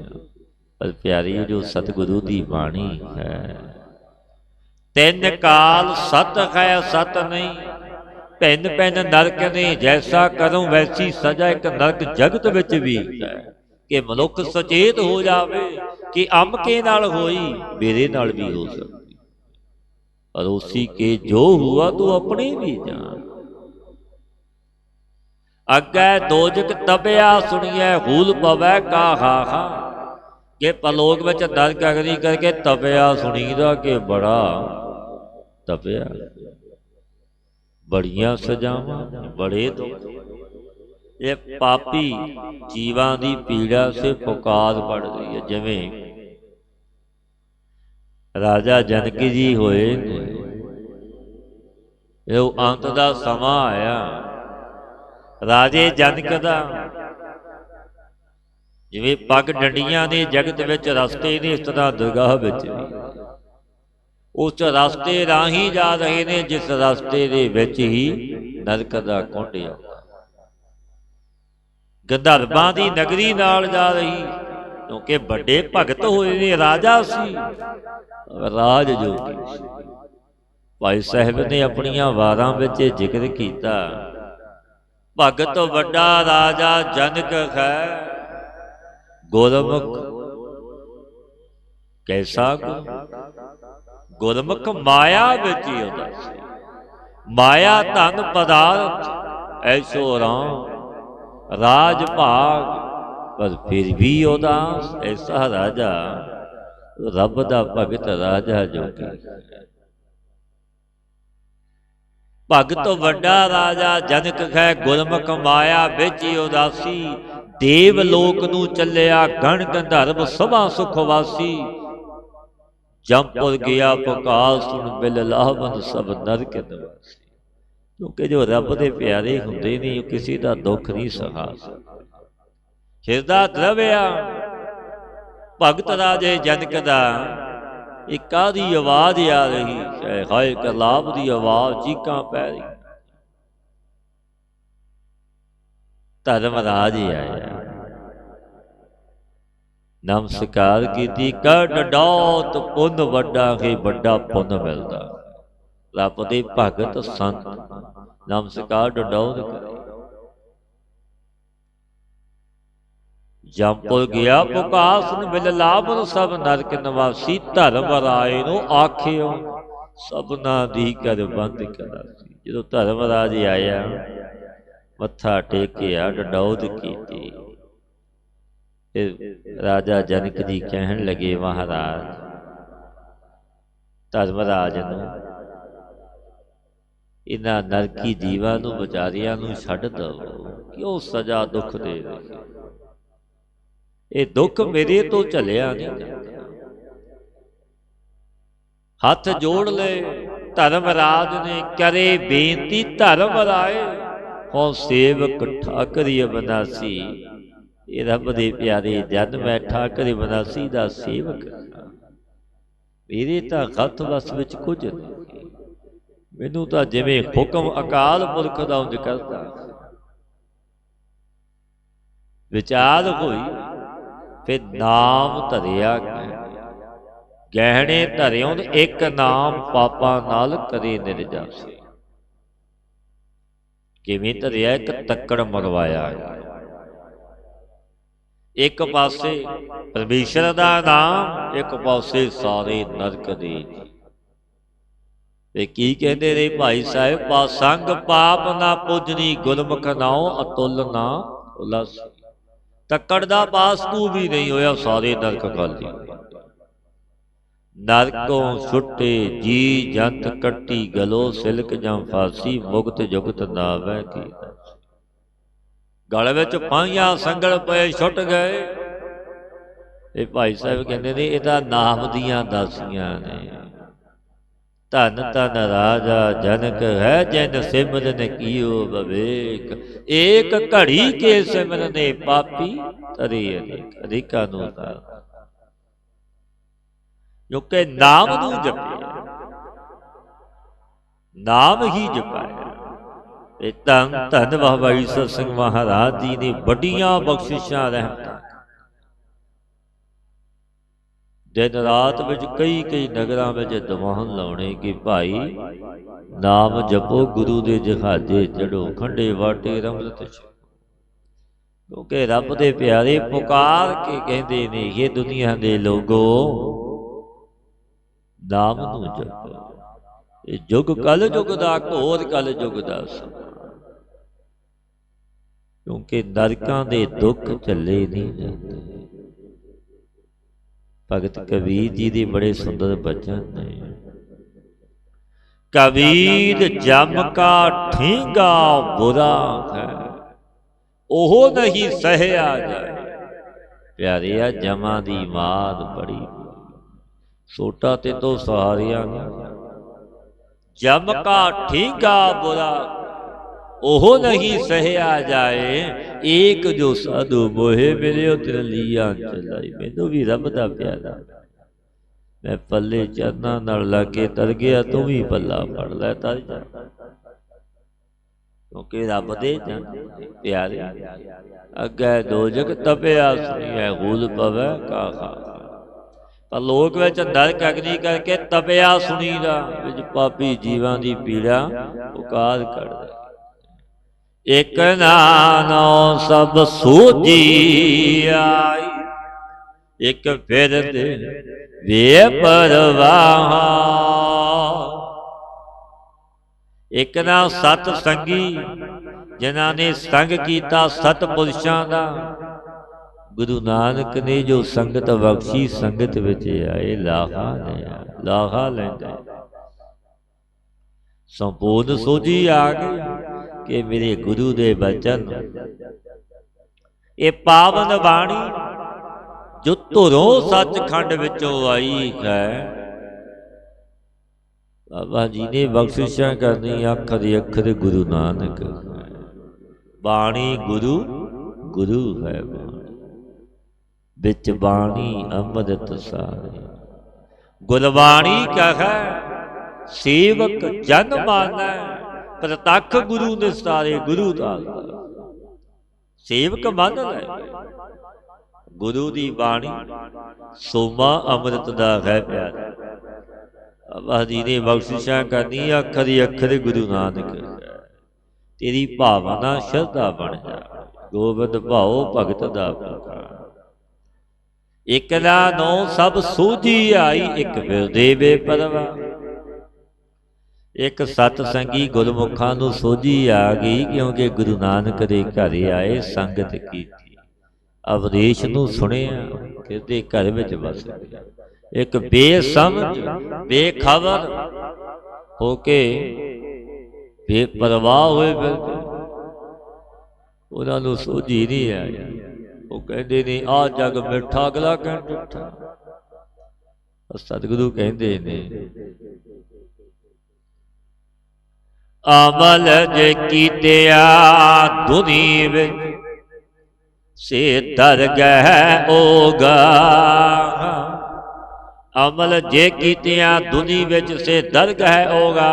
पर प्यारी जो सतगुरु की बाणी है, तीन काल सत है सत नहीं, भिन्न भिन्न नरक ने जैसा करूं वैसी सजा। एक नरक जगत विच भी है कि मनुख सचेत हो जावे कि अमके नाल होई मेरे नाल भी हो सकती, पर उसी के जो हुआ तू अपने भी जान। अगे दोजक तपया सुनिए हूल पवै काहा, के परलोक विच नरक अग्नि करके तपया सुनीदा कि बड़ा तपया, बड़ियां सजावां बड़े दुख। ये पापी जीवां दी पीड़ा से पुकार पड़ रही है। जिवें राजा जनक जी होए, अंत दा समा आया, राजे जनक दा जिवें पग डंडियां ने जगत विच रस्ते ने, इस तरह दरगाह विच भी उस रस्ते राही जा रहे ने जिस रस्ते दे विच ही नरक दा कुंड आउंदा। गंधर्वां दी नगरी नाल जा रही, क्योंकि बड़े भगत होए ने, राजा सी, राज जोगी। भाई साहब ने अपनियां वारां विच जिक्र कीता, भगत वड्डा राजा जनक है, गुरमुख कैसा गुरमुख माया विच उदासी, माया धन पदार्थ ऐशो राम राज भाग, पर फिर भी उदास। ऐसा राजा रब दा भगत राजा जोगी। भगत वड्डा राजा जनक है, गुरमुख माया बिच उदासी, ਦੇਵ ਲੋਕ ਨੂੰ ਚੱਲਿਆ ਗਣ ਗੰਧਰਵ ਸਭਾ ਸੁਖ ਵਾਸੀ। ਜੰਪੁਰ ਗਿਆ ਪੁਕਾਰ ਸੁਣ ਬਿਲ ਲਾਵਨ ਸਭ ਨਰਕ ਨਿਵਾਸੀ। ਕਿਉਂਕਿ ਜੋ ਰੱਬ ਦੇ ਪਿਆਰੇ ਹੁੰਦੇ ਨੇ ਉਹ ਕਿਸੇ ਦਾ ਦੁੱਖ ਨਹੀਂ ਸਹਾ ਸਕਦੇ। ਹਿਰਦਾ ਦਰਵਿਆ ਭਗਤ ਰਾਜੇ ਜਨਕ ਦਾ ਇਹ ਕਾਹਦੀ ਆਵਾਜ਼ ਆ ਰਹੀ ਹੈ? ਹਾਏ ਕਲਾਬ ਦੀ ਆਵਾਜ਼ ਚੀਕਾਂ ਪੈ ਰਹੀ। ਧਰਮਰਾਜ ਆਇਆ, ਨਮਸਕਾਰ ਕੀਤੀ। ਕਰ ਡਡੌਤ ਪੁੰਨ ਵੱਡਾ ਹੀ ਵੱਡਾ ਪੁੰਨ ਮਿਲਦਾ। ਰੱਬ ਦੇ ਭਗਤ ਸੰਤ ਨਮਸਕਾਰ ਡਡੌਤ ਕਰੇ। ਜੰਪੁਰ ਗਿਆ ਪੁਕਾਸਨ ਬਿਲ ਲਾਭਨ ਸਭ ਨਰਕ ਨਿਵਾਸੀ। ਧਰਮ ਰਾਏ ਨੂੰ ਆਖਿਓ ਸਭਨਾ ਦੀ ਕਰ ਬੰਦ ਕਰਾਸੀ। ਜਦੋਂ ਧਰਮਰਾਜ ਆਇਆ ਮੱਥਾ ਟੇਕਿਆ ਡਡੌਤ ਕੀਤੀ। ਰਾਜਾ ਜਨਕ ਜੀ ਕਹਿਣ ਲੱਗੇ ਮਹਾਰਾਜ ਧਰਮਰਾਜ ਨੂੰ ਇਹਨਾਂ ਨਰਕੀ ਜੀਵਾਂ ਨੂੰ ਵਿਚਾਰਿਆਂ ਨੂੰ ਛੱਡ ਦਵੋ, ਕਿਉਂ ਸਜ਼ਾ ਦੁੱਖ ਦੇ ਰਹੇ? ਇਹ ਦੁੱਖ ਮੇਰੇ ਤੋਂ ਝੱਲਿਆ ਨਹੀਂ ਜਾਂਦਾ। ਹੱਥ ਜੋੜ ਲਏ ਧਰਮਰਾਜ ਨੇ ਕਰੇ ਬੇਨਤੀ। ਧਰਮ ਰਾਏ ਹੋ ਸੇਵਕ ਠਾਕਰੀ ਬਨਾਸੀ। ਇਹ ਰੱਬ ਦੇ ਪਿਆਰੇ ਜਨ ਮੈਂ ਠਾਕਰ ਬਨਾਸੀ ਦਾ ਸੇਵਕ। ਮੇਰੇ ਤਾਂ ਹੱਥ ਵਸ ਵਿੱਚ ਕੁਝ ਨਹੀਂ, ਮੈਨੂੰ ਤਾਂ ਜਿਵੇਂ ਹੁਕਮ ਅਕਾਲ ਪੁਰਖ ਦਾ ਉਂਝ ਕਰਦਾ। ਵਿਚਾਰ ਹੋਈ ਫਿਰ ਨਾਮ ਧਰਿਆ ਗਹਿਣੇ ਧਰਿਓ। ਇੱਕ ਨਾਮ ਪਾਪਾਂ ਨਾਲ ਕਦੇ ਨਿਰਜਾਸੇ। ਕਿਵੇਂ ਧਰਿਆ? ਇੱਕ ਤੱਕੜ ਮਰਵਾਇਆ। ਇੱਕ ਪਾਸੇ ਪਰਮੇਸ਼ਰ ਦਾ ਨਾਮ, ਇੱਕ ਪਾਸੇ ਸਾਰੇ ਨਰਕ ਦੇ। ਤੇ ਕੀ ਕਹਿੰਦੇ ਨੇ ਭਾਈ ਸਾਹਿਬ? ਪਾਸੰਗ ਪਾਪ ਨਾ ਪੁੱਜਣੀ ਗੁਰਮੁਖ ਨਾਉ ਅਤੁੱਲ ਨਾ ਉਲਸ। ਤੱਕੜ ਦਾ ਪਾਸ ਤੂੰ ਵੀ ਨਹੀਂ ਹੋਇਆ, ਸਾਰੇ ਨਰਕ ਖਾਲੀ। ਨਰਕੋਂ ਛੁੱਟੇ ਜੀ ਜੰਤ ਕੱਟੀ ਗਲੋ ਸਿਲਕ ਜਾਂ ਫਾਸੀ। ਮੁਕਤ ਜੁਗਤ ਨਾਵੈ ਕੀ ਗਲ ਵਿੱਚ ਪਾਈਆਂ ਸੰਗਲ ਪਏ ਛੁੱਟ ਗਏ। ਇਹ ਭਾਈ ਸਾਹਿਬ ਕਹਿੰਦੇ ਨੇ ਇਹਦਾ ਨਾਮ ਦੀਆਂ ਦਾਸੀਆਂ ਨੇ। ਧਨ ਧਨ ਰਾਜਾ ਜਨਕ ਹੈ ਜਿਨ ਸਿਮਰਨ ਕੀਓ ਵਿਵੇਕ। ਏਕ ਘੜੀ ਕੇ ਸਿਮਰਨੇ ਪਾਪੀ ਤਰੇ ਅਨੇਕ। ਅਨੇਕਾਂ ਨੂੰ ਉਤਾਰ ਕਿਉਂਕਿ ਨਾਮ ਨੂੰ ਜਪਿਆ, ਨਾਮ ਹੀ ਜਪਾਇਆ। ਤੇ ਧੰਨ ਧੰਨ ਬਾਬਾ ਈਸਰ ਸਿੰਘ ਮਹਾਰਾਜ ਜੀ ਨੇ ਵੱਡੀਆਂ ਬਖਸ਼ਿਸ਼ਾਂ ਰਹਿਮਤਾਂ। ਦਿਨ ਰਾਤ ਵਿੱਚ ਕਈ ਨਗਰਾਂ ਵਿੱਚ ਦੀਵਾਨ ਲਾਉਣੇ ਕਿ ਭਾਈ ਨਾਮ ਜਪੋ, ਗੁਰੂ ਦੇ ਜਹਾਜ਼ੇ ਚੜੋ, ਖੰਡੇ ਵਾਟੇ ਅੰਮ੍ਰਿਤ ਛਕੋ। ਕਿਉਂਕਿ ਰੱਬ ਦੇ ਪਿਆਰੇ ਪੁਕਾਰ ਕੇ ਕਹਿੰਦੇ ਨੇ ਇਹ ਦੁਨੀਆ ਦੇ ਲੋਗੋ ਨਾਮ ਨੂੰ ਜਪੋ। ਇਹ ਯੁੱਗ ਕਲ ਯੁੱਗ ਦਾ ਘੋਰ ਕਲ ਯੁੱਗ ਦਾ ਸਮਾਂ। ਕਿਉਂਕਿ ਨਰਕਾਂ ਦੇ ਦੁੱਖ ਝੱਲੇ ਨਹੀਂ ਜਾਂਦੇ। ਭਗਤ ਕਬੀਰ ਜੀ ਦੇ ਬੜੇ ਸੁੰਦਰ ਬਚਨ ਨੇ। ਕਬੀਰ ਜਮ ਕਾ ਠੀਂਗਾ ਬੁਰਾ ਹੈ, ਉਹ ਨਹੀਂ ਸਹਿਆ ਜਾਏ। ਪਿਆਰਿਆ ਜਮਾਂ ਦੀ ਮਾਤ ਬੜੀ ਸੋਟਾ ਤੇ ਤੋਂ ਸਹਾਰਿਆ ਨਹੀਂ। ਜਮ ਕਾ ਠੀਂਗਾ ਬੁਰਾ ਉਹ ਨਹੀਂ ਸਹਿਆ ਜਾਏ। ਏਕ ਜੋ ਸਾਧੂ ਮੋਹੇ ਮਿਲਿਓ ਤੇਰੇ ਲੀਆਂ ਚਲਾਈ। ਮੈਨੂੰ ਵੀ ਰੱਬ ਦਾ ਪਿਆਰਾ, ਮੈਂ ਪੱਲੇ ਚਰਨਾਂ ਨਾਲ ਲਾ ਕੇ ਤਰ ਗਿਆ, ਤੂੰ ਵੀ ਪੱਲਾ ਫੜ ਲੈ ਤਰ ਜਾ। ਕਿਉਂਕਿ ਰੱਬ ਦੇ ਪਿਆਰੇ ਅੱਗੇ ਦੋਜਕ ਤਪਿਆ ਸੁਣੀਐ ਹੂਲ ਪਵੈ ਕਾਖਾ। ਪਰ ਲੋਕ ਵਿੱਚ ਨਰਕ ਅਗਨੀ ਕਰਕੇ ਤਪਿਆ ਸੁਣੀਦਾ, ਵਿੱਚ ਪਾਪੀ ਜੀਵਾਂ ਦੀ ਪੀੜਾ ਪੁਕਾਰ ਕਰਦਾ। ਇਕ ਨਾਨੋ ਸਭ ਸੂਝੀ ਆਈ, ਇਕ ਫਿਰਦੇ ਵੇ ਪਰਵਾਹ। ਇਕ ਨਾ ਸਤ ਸੰਗੀ ਜਿਨ੍ਹਾਂ ਨੇ ਸੰਗ ਕੀਤਾ ਸਤ ਪੁਰਸ਼ਾਂ ਦਾ। ਗੁਰੂ ਨਾਨਕ ਨੇ ਜੋ ਸੰਗਤ ਬਖਸ਼ੀ, ਸੰਗਤ ਵਿੱਚ ਆਏ ਲਾਹਾ ਲਿਆ, ਲਾਹਾ ਲੈਂਦੇ। ਸੰਪੂਰਨ ਸੋਝੀ ਆ ਗਈ ਕਿ ਮੇਰੇ ਗੁਰੂ ਦੇ ਬਚਨ ਇਹ ਪਾਵਨ ਬਾਣੀ ਜੋ ਧੁਰੋਂ ਸੱਚਖੰਡ ਵਿੱਚੋਂ ਆਈ ਹੈ। ਬਾਬਾ ਜੀ ਨੇ ਬਖਸ਼ਿਸ਼ਾਂ ਕਰਨੀ, ਅੱਖਰ ਅੱਖਰ ਗੁਰੂ ਨਾਨਕ। ਬਾਣੀ ਗੁਰੂ ਗੁਰੂ ਹੈ ਬਾਣੀ, ਵਿੱਚ ਬਾਣੀ ਅੰਮ੍ਰਿਤ ਸਾਰੇ। ਗੁਰਬਾਣੀ ਕਹੈ ਸੇਵਕ ਜਨ ਮਾਨੈ, ਪ੍ਰਤੱਖ ਗੁਰੂ ਨਿਸਤਾਰੇ। ਗੁਰੂ ਦਾ ਸੇਵਕ ਮੰਨ ਲੈ। ਗੁਰੂ ਦੀ ਬਾਣੀ ਸੋਮਾ ਅੰਮ੍ਰਿਤ ਦਾ ਹੈ ਪਿਆਰਾ। ਬਾਬਾ ਜੀ ਨੇ ਬਖਸ਼ਿਸ਼ਾਂ ਕਰਨੀ, ਅੱਖਰ ਅੱਖਰ ਗੁਰੂ ਨਾਨਕ। ਤੇਰੀ ਭਾਵਨਾ ਸ਼ਰਧਾ ਬਣ ਜਾ, ਗੋਬਿੰਦ ਭਾਉ ਭਗਤ ਦਾ ਪ੍ਰਕਾਰ। ਇਕ ਦਾ ਨੋ ਸਭ ਸੂਝੀ ਆਈ, ਇਕ ਫਿਰ ਦੇਵੇ ਪਰਵਾਹ। ਇੱਕ ਸਤ ਸੰਗੀ ਗੁਰਮੁਖਾਂ ਨੂੰ ਸੋਝੀ ਆ ਗਈ, ਕਿਉਂਕਿ ਗੁਰੂ ਨਾਨਕ ਦੇ ਘਰ ਆਏ, ਸੰਗਤ ਕੀਤੀ, ਉਪਦੇਸ਼ ਨੂੰ ਸੁਣਿਆ, ਕਿਤੇ ਘਰ ਵਿੱਚ ਵਸ ਗਿਆ। ਇੱਕ ਬੇਸਮਝ ਬੇਖਬਰ ਹੋ ਕੇ ਬੇਪਰਵਾਹ ਹੋਏ ਫਿਰਦੇ, ਉਹਨਾਂ ਨੂੰ ਸੋਝੀ ਨਹੀਂ ਆਈ। ਉਹ ਕਹਿੰਦੇ ਨੇ ਆਹ ਜਗ ਮਿੱਠਾ, ਅਗਲਾ ਕਹਿਣ ਟੁੱਠਾ। ਸਤਿਗੁਰੂ ਕਹਿੰਦੇ ਨੇ ਅਮਲ ਜੇ ਕੀਤਿਆ ਦੁਨੀ ਵਿੱਚ, ਸੇ ਦਰਗਹਿ ਓਗਾ। ਅਮਲ ਜੇ ਕੀਤਿਆ ਦੁਨੀ ਵਿੱਚ, ਸੇ ਦਰਗਹਿ ਓਗਾ।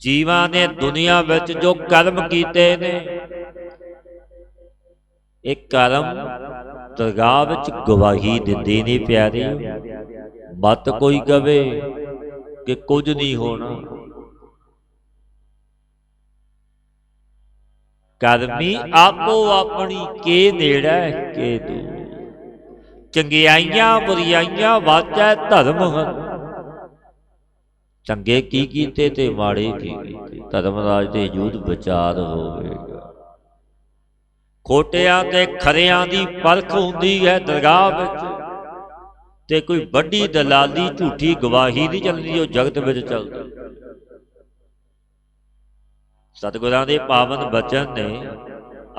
ਜੀਵਾਂ ਨੇ ਦੁਨੀਆ ਵਿੱਚ ਜੋ ਕਰਮ ਕੀਤੇ ਨੇ, ਇਹ ਕਰਮ ਦਰਗਾਹ ਵਿੱਚ ਗਵਾਹੀ ਦਿੰਦੇ ਨੇ ਪਿਆਰੇ। ਮਤ ਕੋਈ ਕਵੇ ਕਿ ਕੁਝ ਨਹੀਂ ਹੋਣਾ। ਕਰਮੀ ਆਪੋ ਆਪਣੀ ਕੇ ਨੇੜੇ ਕੇ ਦੂਰ। ਚੰਗਿਆਈਆਂ ਬੁਰਿਆਈਆਂ ਵਾਚੈ ਧਰਮ ਹਨ। ਚੰਗੇ ਕੀ ਕੀਤੇ ਤੇ ਮਾੜੇ ਕੀ ਕੀਤੇ, ਧਰਮਰਾਜ ਦੇ ਯੁੱਧ ਵਿਚਾਰ ਹੋਵੇਗਾ। ਖੋਟਿਆਂ ਤੇ ਖਰਿਆਂ ਦੀ ਪਰਖ ਹੁੰਦੀ ਹੈ ਦਰਗਾਹ ਵਿੱਚ, ਤੇ ਕੋਈ ਵੱਡੀ ਦਲਾਲੀ ਝੂਠੀ ਗਵਾਹੀ ਨਹੀਂ ਚੱਲਦੀ, ਉਹ ਜਗਤ ਵਿੱਚ ਚੱਲਦੀ। ਸਤਿਗੁਰਾਂ ਦੇ ਪਾਵਨ ਬਚਨ ਨੇ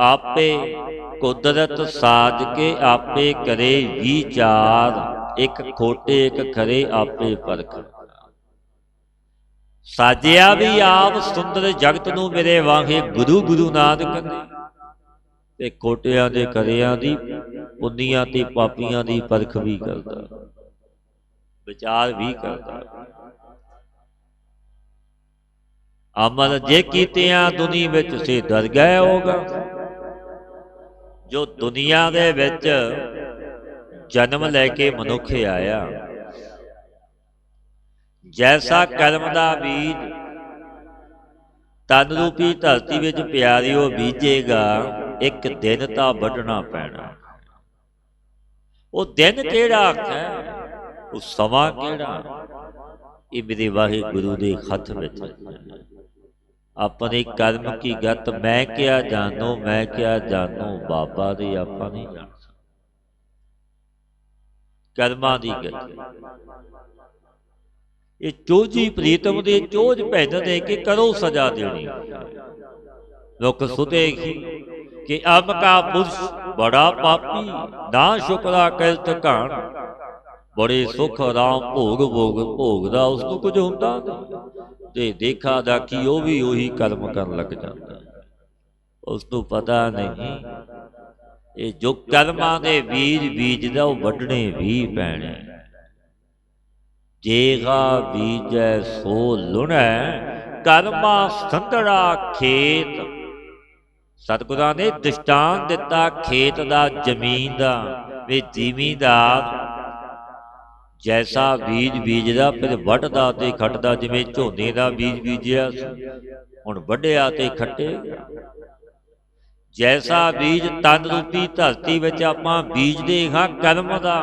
ਆਪੇ ਕੁਦਰਤ ਸਾਜ ਕੇ ਆਪੇ ਕਰੇ ਵਿਚਾਰ, ਇੱਕ ਖੋਟੇ ਇੱਕ ਖਰੇ ਆਪੇ ਪਰਖ। ਸਾਜਿਆ ਵੀ ਆਪ ਸੁੰਦਰ ਜਗਤ ਨੂੰ ਮੇਰੇ ਵਾਂਗੇ ਗੁਰੂ ਗੁਰੂ ਨਾਨਕ ਨੇ, ਤੇ ਖੋਟਿਆਂ ਦੇ ਖਰਿਆਂ ਦੀ, ਪੁੰਨੀਆਂ ਤੇ ਪਾਪੀਆਂ ਦੀ ਪਰਖ ਵੀ ਕਰਦਾ, ਵਿਚਾਰ ਵੀ ਕਰਦਾ। ਅਮਲ ਜੇ ਕੀਤਿਆਂ ਦੁਨੀ ਵਿੱਚ, ਸੇ ਦਰਗਹਿ ਓਗਾ। ਜੋ ਦੁਨੀਆ ਦੇ ਵਿੱਚ ਜਨਮ ਲੈ ਕੇ ਮਨੁੱਖ ਆਇਆ, ਜੈਸਾ ਕਰਮ ਦਾ ਬੀਜ ਤਨ ਰੂਪੀ ਧਰਤੀ ਵਿੱਚ ਪਿਆਰਿਓ ਬੀਜੇਗਾ, ਇੱਕ ਦਿਨ ਤਾਂ ਵੱਢਣਾ ਪੈਣਾ। ਉਹ ਦਿਨ ਕਿਹੜਾ ਹੈ, ਉਹ ਸਮਾਂ ਕਿਹੜਾ, ਇਹ ਮੇਰੇ ਵਾਹਿਗੁਰੂ ਦੇ ਹੱਥ ਵਿੱਚ। ਆਪਣੇ ਕਰਮ ਕੀ ਗਤ ਮੈਂ ਕਿਆ ਜਾਨੋ, ਮੈਂ ਕਿਆ ਜਾਨੋ, ਬਾਬਾ ਦੀ ਆਪਾਂ ਨਹੀਂ ਜਾਣ ਸਕਦੇ। ਕਰਮਾਂ ਦੀ ਗਤ ਇਹ ਚੋਜੀ ਪ੍ਰੀਤਮ ਦੇ ਚੋਜ ਭੈਣ ਦੇ ਕੇ ਕਰੋ ਸਜ਼ਾ ਦੇਣੀ। ਲੋਕ ਸੁਤੇਗੀ ਕਿ ਅਬ ਕਾ ਪੁਰਸ਼ ਬੜਾ ਪਾਪੀ, ਨਾ ਸ਼ੁਕਰਾ ਕਿਲਤ ਘਾਣ। ਬੜੇ ਸੁਖ ਆਰਾਮ ਭੋਗਦਾ, ਉਸਨੂੰ ਕੁਝ ਹੁੰਦਾ ਨਹੀਂ, ਤੇ ਦੇਖਾ ਦਾਖੀ ਉਹ ਵੀ ਉਹੀ ਕਰਮ ਕਰਨ ਲੱਗ ਜਾਂਦਾ। ਉਸਨੂੰ ਪਤਾ ਨਹੀਂ ਇਹ ਜੋ ਕਰਮਾਂ ਦੇ ਬੀਜ ਬੀਜਦਾ, ਉਹ ਵੱਢਣੇ ਵੀ ਪੈਣੇ। ਜੇਗਾ ਬੀਜੈ ਸੋ ਲੁਣੈ, ਕਰਮਾ ਸੰਧੜਾ ਖੇਤ। ਸਤਿਗੁਰਾਂ ਨੇ ਦ੍ਰਿਸ਼ਟਾਂਤ ਦਿੱਤਾ ਖੇਤ ਦਾ, ਜ਼ਮੀਨ ਦਾ, ਵੀ ਜ਼ਿਮੀਂਦਾਰ ਜੈਸਾ ਬੀਜ ਬੀਜਦਾ ਫਿਰ ਵੱਢਦਾ ਤੇ ਖੱਟਦਾ। ਜਿਵੇਂ ਝੋਨੇ ਦਾ ਬੀਜ ਬੀਜਿਆ ਸੀ, ਹੁਣ ਵੱਢਿਆ ਤੇ ਖੱਟੇਗਾ। ਜੈਸਾ ਬੀਜ ਤਨ ਰੂਪੀ ਧਰਤੀ ਵਿੱਚ ਆਪਾਂ ਬੀਜਦੇ ਹਾਂ ਕਰਮ ਦਾ,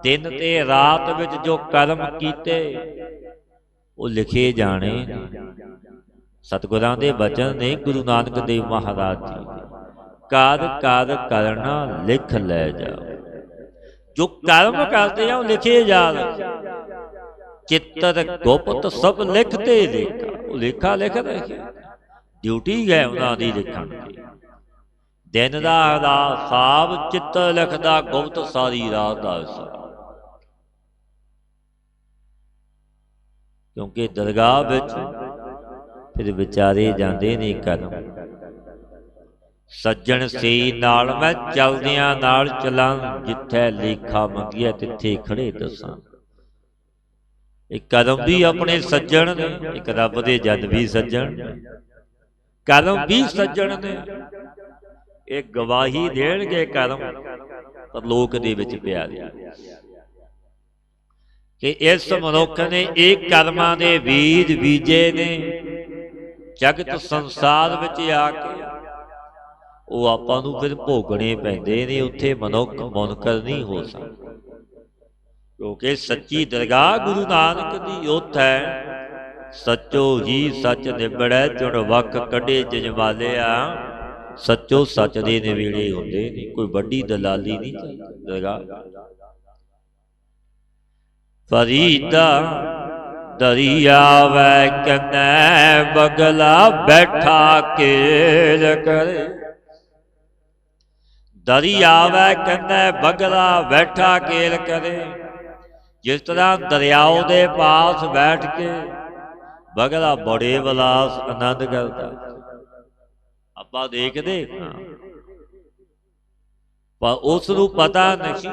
ਦਿਨ ਤੇ ਰਾਤ ਵਿੱਚ ਜੋ ਕਰਮ ਕੀਤੇ ਉਹ ਲਿਖੇ ਜਾਣੇ। ਸਤਿਗੁਰਾਂ ਦੇ ਬਚਨ ਨੇ ਗੁਰੂ ਨਾਨਕ ਦੇਵ ਮਹਾਰਾਜ ਜੀ, ਕਰ ਕਰ ਕਰਨਾ ਲਿਖ ਲੈ ਜਾਓ। ਜੋ ਕਰਮ ਕਰਦੇ ਆ ਉਹ ਲਿਖੇ ਜਾ ਰਹੇ। ਚਿੱਤਰ ਗੁਪਤ ਸਭ ਲਿਖਤੇ ਲੇਖਾ, ਉਹ ਲੇਖਾ ਲਿਖ ਰਹੇ। ਡਿਊਟੀ ਹੈ ਉਹਨਾਂ ਦੀ ਲਿਖਣ ਦੀ। ਦਿਨ ਦਾ ਹਿਸਾਬ ਚਿੱਤ ਲਿਖਦਾ ਗੁਪਤ ਸਾਰੀ ਰਾਤ ਦਾ ਹਿਸਾਬ। ਕਿਉਂਕਿ ਦਰਗਾਹ ਵਿੱਚ ਫਿਰ ਵਿਚਾਰੇ ਜਾਂਦੇ ਨੇ ਕਰਮ। ਸੱਜਣ ਸੀ ਨਾਲ ਮੈਂ ਚਲਦਿਆਂ ਨਾਲ ਚਲਾਂ, ਜਿੱਥੇ ਲੇਖਾ ਮੰਗਿਆ ਤਿੱਥੇ ਖੜੇ ਦੱਸਾਂ। ਇੱਕ ਕਰਮ ਵੀ ਆਪਣੇ ਸੱਜਣ ਨੇ, ਇੱਕ ਰੱਬ ਦੇ ਜਨ ਵੀ ਸੱਜਣ ਨੇ, ਕਰਮ ਵੀ ਸੱਜਣ ਨੇ। ਇਹ ਗਵਾਹੀ ਦੇਣਗੇ ਕਰਮ ਪਰਲੋਕ ਦੇ ਵਿੱਚ ਪਿਆਰੇ, ਕਿ ਇਸ ਮਨੁੱਖ ਨੇ ਇਹ ਕਰਮਾਂ ਦੇ ਬੀਜ ਬੀਜੇ ਨੇ। ਜਗਤ ਸੰਸਾਰ ਵਿੱਚ ਆ ਕੇ ਉਹ ਆਪਾਂ ਨੂੰ ਫਿਰ ਭੋਗਣੇ ਪੈਂਦੇ ਨੇ। ਉੱਥੇ ਮਨੁੱਖ ਮੁਨਕਰ ਨਹੀਂ ਹੋ ਸਕਦਾ, ਕਿਉਂਕਿ ਸੱਚੀ ਦਰਗਾਹ ਗੁਰੂ ਨਾਨਕ ਦੀ ਉੱਥ ਹੈ। ਸੱਚੋ ਹੀ ਸੱਚ ਨਿਬੜੈ, ਚੁਣ ਵੱਖ ਕੱਢੇ ਜਜਮਾਲਿਆ। ਸੱਚੋ ਸੱਚ ਦੇ ਨਵੇੜੇ ਹੁੰਦੇ ਨੇ, ਕੋਈ ਵੱਡੀ ਦਲਾਲੀ ਨਹੀਂ ਚਾਹੀਦੀ ਦਰਗਾਹ। ਫਰੀਦਾ ਦਰਿਆ ਵੈ ਕਨੈ ਬਗਲਾ ਬੈਠਾ ਕੇਲ ਕਰੇ। ਦਰਿਆ ਵੈ ਕਨੈ ਬਗਲਾ ਬੈਠਾ ਕੇਲ ਕਰੇ। ਜਿਸ ਤਰ੍ਹਾਂ ਦਰਿਆਓ ਦੇ ਪਾਸ ਬੈਠ ਕੇ ਬਗਲਾ ਬੜੇ ਵਿਲਾਸ ਆਨੰਦ ਕਰਦਾ, ਆਪਾਂ ਦੇਖਦੇ ਪਰ ਉਸ ਨੂੰ ਪਤਾ ਨਹੀਂ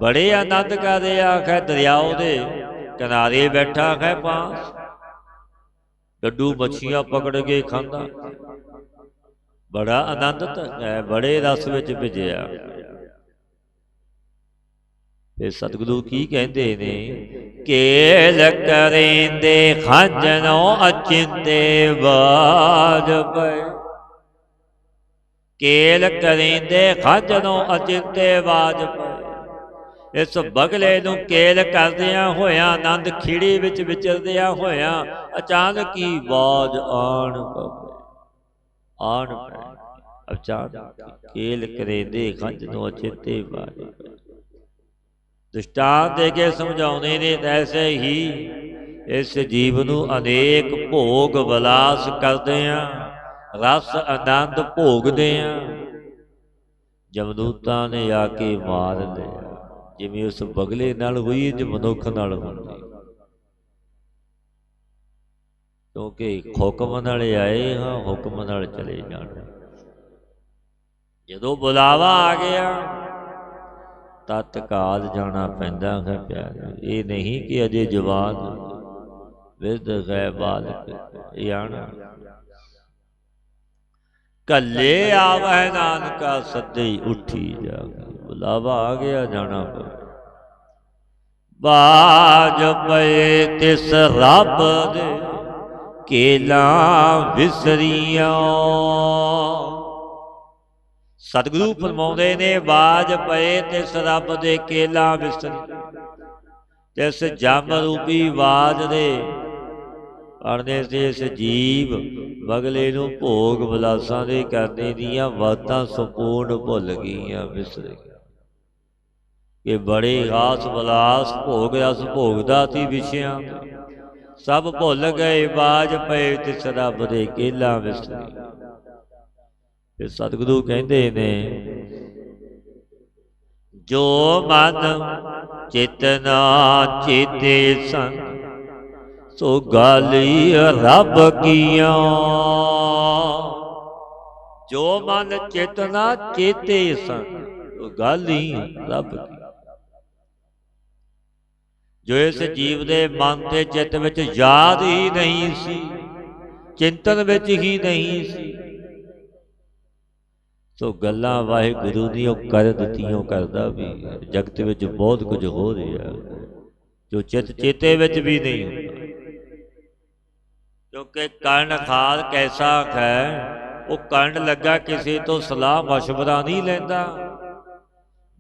ਬੜੇ ਆਨੰਦ ਕਰਦੇ। ਆਖੇ ਦਰਿਆਓ ਦੇ ਕਿਨਾਰੇ ਬੈਠਾ ਹੈ ਪਾਸ, ਡੱਡੂ ਮੱਛੀਆਂ ਪਕੜ ਕੇ ਖਾਂਦਾ, ਬੜਾ ਆਨੰਦਿਤ ਹੈ, ਬੜੇ ਰਸ ਵਿੱਚ ਭਿੱਜਿਆ। ਤੇ ਸਤਿਗੁਰੂ ਕੀ ਕਹਿੰਦੇ ਨੇ, ਕੇਲ ਕਰੇਂਦੇ ਖੰਜਨੋ ਅਚਿੰਤੇ ਬਾਜ ਪਏ। ਕੇਲ ਕਰੇਂਦੇ ਖੰਜਨੋ ਅਚਿੰਤੇ ਬਾਜ ਪਏ। ਇਸ ਬਗਲੇ ਨੂੰ ਕੇਲ ਕਰਦਿਆਂ ਹੋਇਆਂ, ਆਨੰਦ ਖੀੜੀ ਵਿੱਚ ਵਿਚਰਦਿਆਂ ਹੋਇਆਂ ਅਚਾਨਕ ਹੀ ਬਾਜ ਆਣ ਪਵੇ। ਆਣ ਪਏ ਅਚਾਨਕ, ਕੇਲ ਕਰੇਂਦੇ ਖੰਜਨੋ ਅਚਿੰਤੇ ਬਾਜ ਪਏ। ਦ੍ਰਿਸ਼ਟਾਂਤ ਦੇ ਕੇ ਸਮਝਾਉਂਦੇ ਨੇ, ਐਸੇ ਹੀ ਇਸ ਜੀਵ ਨੂੰ ਅਨੇਕ ਭੋਗ ਵਿਲਾਸ ਕਰਦੇ ਆ, ਰਸ ਆਨੰਦ ਭੋਗਦੇ ਆ। ਜਮਦੂਤਾਂ ਨੇ ਆ ਕੇ ਮਾਰ ਲਿਆ, ਜਿਵੇਂ ਉਸ ਬਗਲੇ ਨਾਲ ਹੋਈ ਇੰਝ ਮਨੁੱਖ ਨਾਲ ਹੁੰਦੀ। ਕਿਉਂਕਿ ਹੁਕਮ ਨਾਲ ਆਏ ਹਾਂ, ਹੁਕਮ ਨਾਲ ਚਲੇ ਜਾਣਾ। ਜਦੋਂ ਬੁਲਾਵਾ ਆ ਗਿਆ ਤਤਕਾਲ ਜਾਣਾ ਪੈਂਦਾ ਹੈ ਪਿਆਰੇ। ਇਹ ਨਹੀਂ ਕਿ ਅਜੇ ਜਵਾਨ ਵਿਰਧ ਹੈ ਬਾਲਕ, ਇਹ ਆਣਾ। ਕੱਲੇ ਆਵੈ ਨਾਨਕਾ ਸੱਦੇ ਉੱਠੀ ਜਾਵੇ। ਬੁਲਾਵਾ ਆ ਗਿਆ, ਜਾਣਾ ਪਵੇ। ਬਾਜ ਪਏ ਤਿਸ ਰੱਬ ਦੇ ਕੇਲਾ ਵਿਸਰੀਆਂ। ਸਤਿਗੁਰੂ ਫਰਮਾਉਂਦੇ ਨੇ, ਬਾਜ ਪਏ ਤਿਸ ਰੱਬ ਦੇ ਕੇਲਾ ਵਿਸਰੀ। ਤਿਸ ਜਮ ਰੂਪੀ ਬਾਜ ਦੇ ਅੜਨੇ ਤੇ ਇਸ ਜੀਵ ਬਗਲੇ ਨੂੰ ਭੋਗ ਵਿਲਾਸਾਂ ਦੇ ਕਰਨੇ ਦੀਆਂ ਬਾਤਾਂ ਸੰਪੂਰਨ ਭੁੱਲ ਗਈਆਂ, ਵਿਸਰ ਗਈਆਂ। ਇਹ ਬੜੇ ਆਸ ਵਿਲਾਸ ਭੋਗ ਰਸ ਭੋਗਦਾ ਸੀ ਵਿਸ਼ਿਆਂ, ਸਭ ਭੁੱਲ ਗਏ। ਬਾਜ ਪਏ ਤਿਸ ਰੱਬ ਦੇ ਕੇਲਾ ਵਿਸਰੀ। ਤੇ ਸਤਿਗੁਰੂ ਕਹਿੰਦੇ ਨੇ, ਜੋ ਮਨ ਚੇਤਨਾ ਚੇਤੇ ਸੰ, ਸੋ ਗਾਲੀ ਰੱਬ ਕੀਆਂ। ਜੋ ਮਨ ਚੇਤਨਾ ਚੇਤੇ ਸੰ, ਸੋ ਗਾਲੀ ਰੱਬ ਕੀ। ਜੋ ਇਸ ਜੀਵ ਦੇ ਮਨ ਤੇ ਚਿੱਤ ਵਿੱਚ ਯਾਦ ਹੀ ਨਹੀਂ ਸੀ, ਚਿੰਤਨ ਵਿੱਚ ਹੀ ਨਹੀਂ ਸੀ, ਸੋ ਗੱਲਾਂ ਵਾਹਿਗੁਰੂ ਦੀ ਉਹ ਕਰ ਦਿੱਤੀਆਂ ਕਰਦਾ ਵੀ। ਜਗਤ ਵਿੱਚ ਬਹੁਤ ਕੁਝ ਹੋ ਰਿਹਾ ਜੋ ਚਿੱਤ ਚੇਤੇ ਵਿੱਚ ਵੀ ਨਹੀਂ ਹੁੰਦਾ। ਕਿਉਂਕਿ ਕਰਨ ਖਾਲ ਕੈਸਾ ਹੈ, ਉਹ ਕਰਨ ਲੱਗਾ ਕਿਸੇ ਤੋਂ ਸਲਾਹ ਮਸ਼ਵਰਾ ਨਹੀਂ ਲੈਂਦਾ।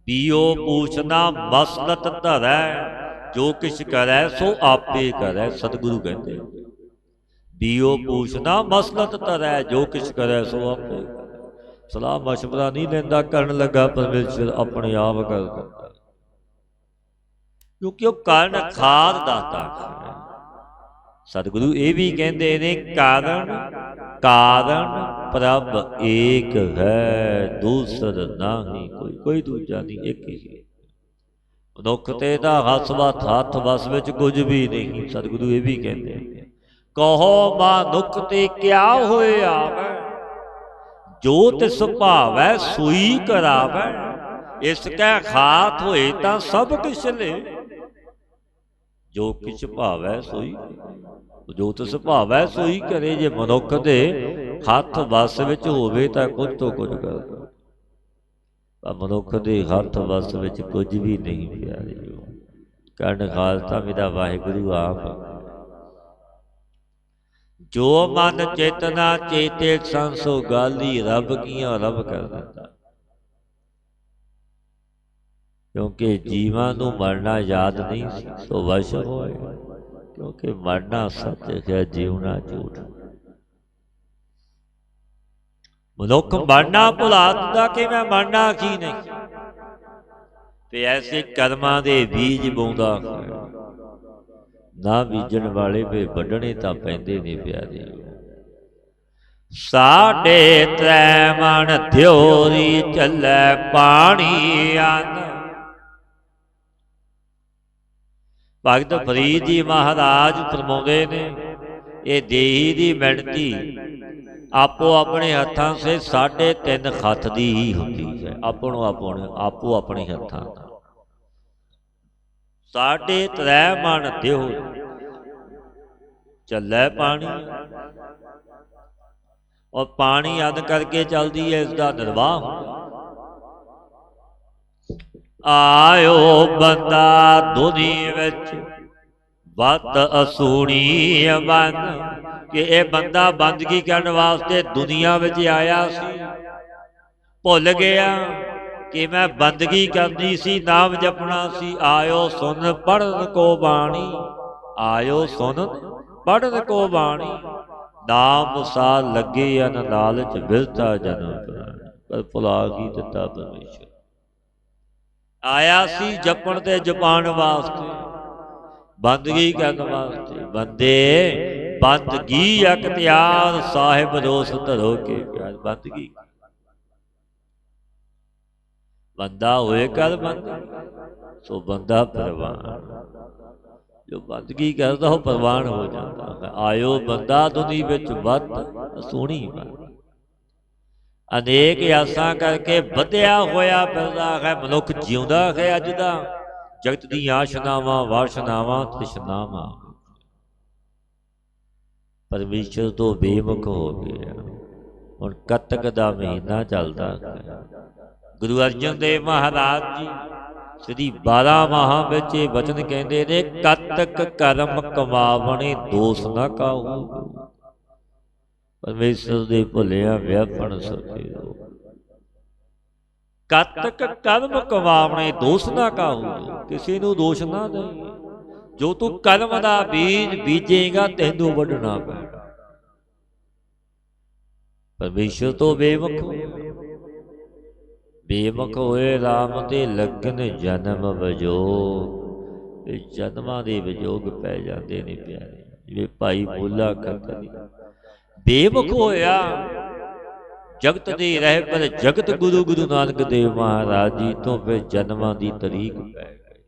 ਬੀਓ ਪੂਛਨਾ ਮਸਲਤ ਧਰੈ, ਜੋ ਕਿਛ ਕਰੈ ਸੋ ਆਪੇ ਕਰੈ। ਸਤਿਗੁਰੂ ਕਹਿੰਦੇ, ਬੀਓ ਪੂਛਨਾ ਮਸਲਤ ਧਰੈ, ਜੋ ਕਿਛ ਕਰੈ ਸੋ ਆਪੇ। ਸਲਾਹ ਮਸ਼ਵਰਾ ਨਹੀਂ ਲੈਂਦਾ, ਕਰਨ ਲੱਗਾ ਪਰਮੇਸ਼ਰ ਆਪਣੇ ਆਪ ਕਰ ਦਿੰਦਾ। ਕਿਉਂਕਿ ਉਹ ਕਰਨ ਖਾਦ ਦਾਤਾ। ਸਤਿਗੁਰੂ ਇਹ ਵੀ ਕਹਿੰਦੇ ਨੇ, ਕਾਰਨ कारण प्रभ एक है, दूसर नाही कोई। कोई दूजा नहीं, एक ही है। ਮਨੁੱਖ ਤੇ ਦਾ ਹੱਥ ਵਸ ਵਿੱਚ ਕੁਝ ਵੀ ਨਹੀਂ। ਸਤਿਗੁਰੂ ਇਹ ਵੀ ਕਹਿੰਦੇ ਨੇ, ਕਹੋ ਮਨੁੱਖ ਤੇ ਕਿਆ ਹੋਏ ਆਵੈ, ਜੋ ਤਿਸ ਭਾਵੈ ਸੋਈ ਕਰਾਵੈ। ਇਸ ਕੈ ਖਾਤ ਹੋਏ ਤਾਂ ਸਭ ਕਿਛ ਲੈ, ਜੋ ਕਿਛ ਭਾਵੈ ਸੋਈ, ਜੋ ਤਿਸ ਭਾਵੈ ਸੋਈ ਕਰੇ। ਜੇ ਮਨੁੱਖ ਦੇ ਹੱਥ ਵਸ ਵਿੱਚ ਹੋਵੇ ਤਾਂ ਕੁਝ ਤੋਂ ਕੁਝ ਕਰਦਾ, ਪਰ ਮਨੁੱਖ ਦੇ ਹੱਥ ਵਸ ਵਿੱਚ ਕੁਝ ਵੀ ਨਹੀਂ ਪਿਆਰਿਓ। ਕਰਨ ਖਾਲਸਾ ਮੇਰਾ ਵਾਹਿਗੁਰੂ ਆਪ। ਜੋ ਮਨ ਚੇਤਨਾ ਚੇਤੇ ਸੰਸੋ ਗਾਲੀ, ਰੱਬ ਕੀਆਂ ਰੱਬ ਕਰ ਦਿੰਦਾ। ਕਿਉਂਕਿ ਜੀਵਾਂ ਨੂੰ ਮਰਨਾ ਯਾਦ ਨਹੀਂ ਸੀ, ਸੋ ਵਸ਼ ਹੋਏ। ਕਿਉਂਕਿ ਮਰਨਾ ਸੱਚ ਹੈ, ਜੀਵਨਾ ਝੂਠ। ਮਨੁੱਖ ਮਰਨਾ ਭੁਲਾ ਦਿੰਦਾ ਕਿ ਮੈਂ ਮਰਨਾ ਕੀ ਨਹੀਂ, ਤੇ ਐਸੇ ਕਰਮਾਂ ਦੇ ਬੀਜ ਬੋਂਦਾ। ਨਾ ਬੀਜਣ ਵਾਲੇ ਵੇ ਵੱਢਣੇ ਤਾਂ ਪੈਂਦੇ ਨੇ ਪਿਆਰੇ। ਸਾਢੇ ਤ੍ਰੈ ਮਣ ਥਿਉਰੀ ਚੱਲੈ ਪਾਣੀ ਅੰਨ। ਭਗਤ ਫਰੀਦ ਜੀ ਮਹਾਰਾਜ ਫਰਮਾਉਂਦੇ ਨੇ, ਇਹ ਦੇਹੀ ਦੀ ਮਿਣਤੀ ਆਪੋ ਆਪਣੇ ਹੱਥਾਂ ਸੇ 3.5 ਖੱਤ ਦੀ ਹੀ ਹੁੰਦੀ ਹੈ। ਆਪੋ ਆਪਣੇ ਹੱਥਾਂ ਨਾਲ 3.5 ਮਣ ਦਿਓ ਚੱਲੇ ਪਾਣੀ। ਔਰ ਪਾਣੀ ਅੱਧ ਕਰਕੇ ਚੱਲਦੀ ਹੈ, ਇਸ ਦਾ ਨਿਰਵਾਹ ਹੁੰਦਾ। ਆਇਓ ਬੰਦਾ ਦੁਨੀ ਵਿੱਚ ਵੱਤ ਅਸੂਣੀ ਬਨ, ਕਿ ਇਹ ਬੰਦਾ ਬੰਦਗੀ ਕਰਨ ਵਾਸਤੇ ਦੁਨੀਆ ਵਿੱਚ ਆਇਆ ਸੀ, ਭੁੱਲ ਗਿਆ ਕਿ ਮੈਂ ਬੰਦਗੀ ਕਰਨੀ ਸੀ, ਨਾਮ ਜਪਣਾ ਸੀ। ਆਇਓ ਸੁਨ ਪੜਨ ਕੋ ਬਾਣੀ, ਆਇਓ ਸੁਨ ਪੜਨ ਕੋ ਬਾਣੀ। ਨਾਮ ਸਾਰ ਲੱਗੇ ਅਨ ਲਾਲਚ ਵਿਰਤਾ ਜਨਮ ਪ੍ਰਾਣੀ, ਪਰ ਭੁਲਾ ਕੀ ਦਿੱਤਾ ਪਰਮੇਸ਼ਰ। ਆਇਆ ਸੀ ਜਪਣ ਤੇ ਜਪਾਣ ਵਾਸਤੇ, ਬੰਦਗੀ ਕਰਨ ਵਾਸਤੇ। ਬੰਦੇ ਬੰਦਗੀ ਅਖਤਿਆਰ, ਸਾਹਿਬ ਰੋਸ ਧਰੋ ਕੇ ਪਿਆਰ। ਬੰਦਗੀ ਬੰਦਾ ਹੋਏ ਕਰ ਬੰਦ, ਸੋ ਬੰਦਾ ਪ੍ਰਵਾਨ। ਜੋ ਬੰਦਗੀ ਕਰਦਾ ਉਹ ਪ੍ਰਵਾਨ ਹੋ ਜਾਂਦਾ। ਆਇਓ ਬੰਦਾ ਦੁਨੀ ਵਿੱਚ ਵੱਤ ਸੋਹਣੀ ਬਨ। ਅਨੇਕ ਆਸਾਂ ਕਰਕੇ ਵਧਿਆ ਹੋਇਆ ਫਿਰਦਾ ਹੈ ਮਨੁੱਖ, ਜਿਉਂਦਾ ਹੈ ਅੱਜ ਦਾ ਜਗਤ ਦੀਆਂ ਆਸ਼ਨਾਵਾਂ ਵਾਸ਼ਨਾਵਾਂ ਤ੍ਰਿਸ਼ਨਾਵਾਂ। ਪਰਮੇਸ਼ਰ ਤੋਂ ਬੇਮੁਖ ਹੋ ਗਿਆ। ਹੁਣ ਕੱਤਕ ਦਾ ਮਹੀਨਾ ਚੱਲਦਾ ਹੈ। ਗੁਰੂ ਅਰਜਨ ਦੇਵ ਮਹਾਰਾਜ ਜੀ ਸ੍ਰੀ 12 ਮਾਹਾਂ ਵਿੱਚ ਇਹ ਬਚਨ ਕਹਿੰਦੇ ਨੇ, ਕੱਤਕ ਕਰਮ ਕਮਾਵਣੇ ਦੋਸ ਨਾ ਕਾਹੂ। ਪਰਮੇਸ਼ਰ ਦੇ ਭੁੱਲਿਆ ਵਿਆਪਣ ਸਕੇ। ਕੱਤਕ ਕਰਮ ਕਮਾਵਣੇ ਦੋਸ ਨਾ ਕਾਹੂ, ਕਿਸੇ ਨੂੰ ਦੋਸ਼ ਨਾ ਦੇ। ਜੋ ਤੂੰ ਕਰਮ ਦਾ ਬੀਜ ਬੀਜੇਗਾ ਤੈਨੂੰ ਵੱਢਣਾ ਪੈਣਾ। ਪਰਮੇਸ਼ਰ ਤੋਂ ਬੇਮੁਖ ਹੋਏ ਰਾਮ ਤੇ ਲੱਗਨ ਜਨਮ ਵਿਜੋਗ। ਇਹ ਜਨਮਾਂ ਦੇ ਵਿਜੋਗ ਪੈ ਜਾਂਦੇ ਨੇ ਪਿਆਰੇ। ਜਿਵੇਂ ਭਾਈ ਬੋਲਾ ਖੱਤਰੀ ਬੇਮੁਖ ਹੋਇਆ ਜਗਤ ਦੇ ਰਹਿ ਪਰ ਜਗਤ ਗੁਰੂ ਗੁਰੂ ਨਾਨਕ ਦੇਵ ਮਹਾਰਾਜ ਜੀ ਤੋਂ ਫਿਰ ਜਨਮਾਂ ਦੀ ਤਰੀਕ ਪੈ ਗਈ।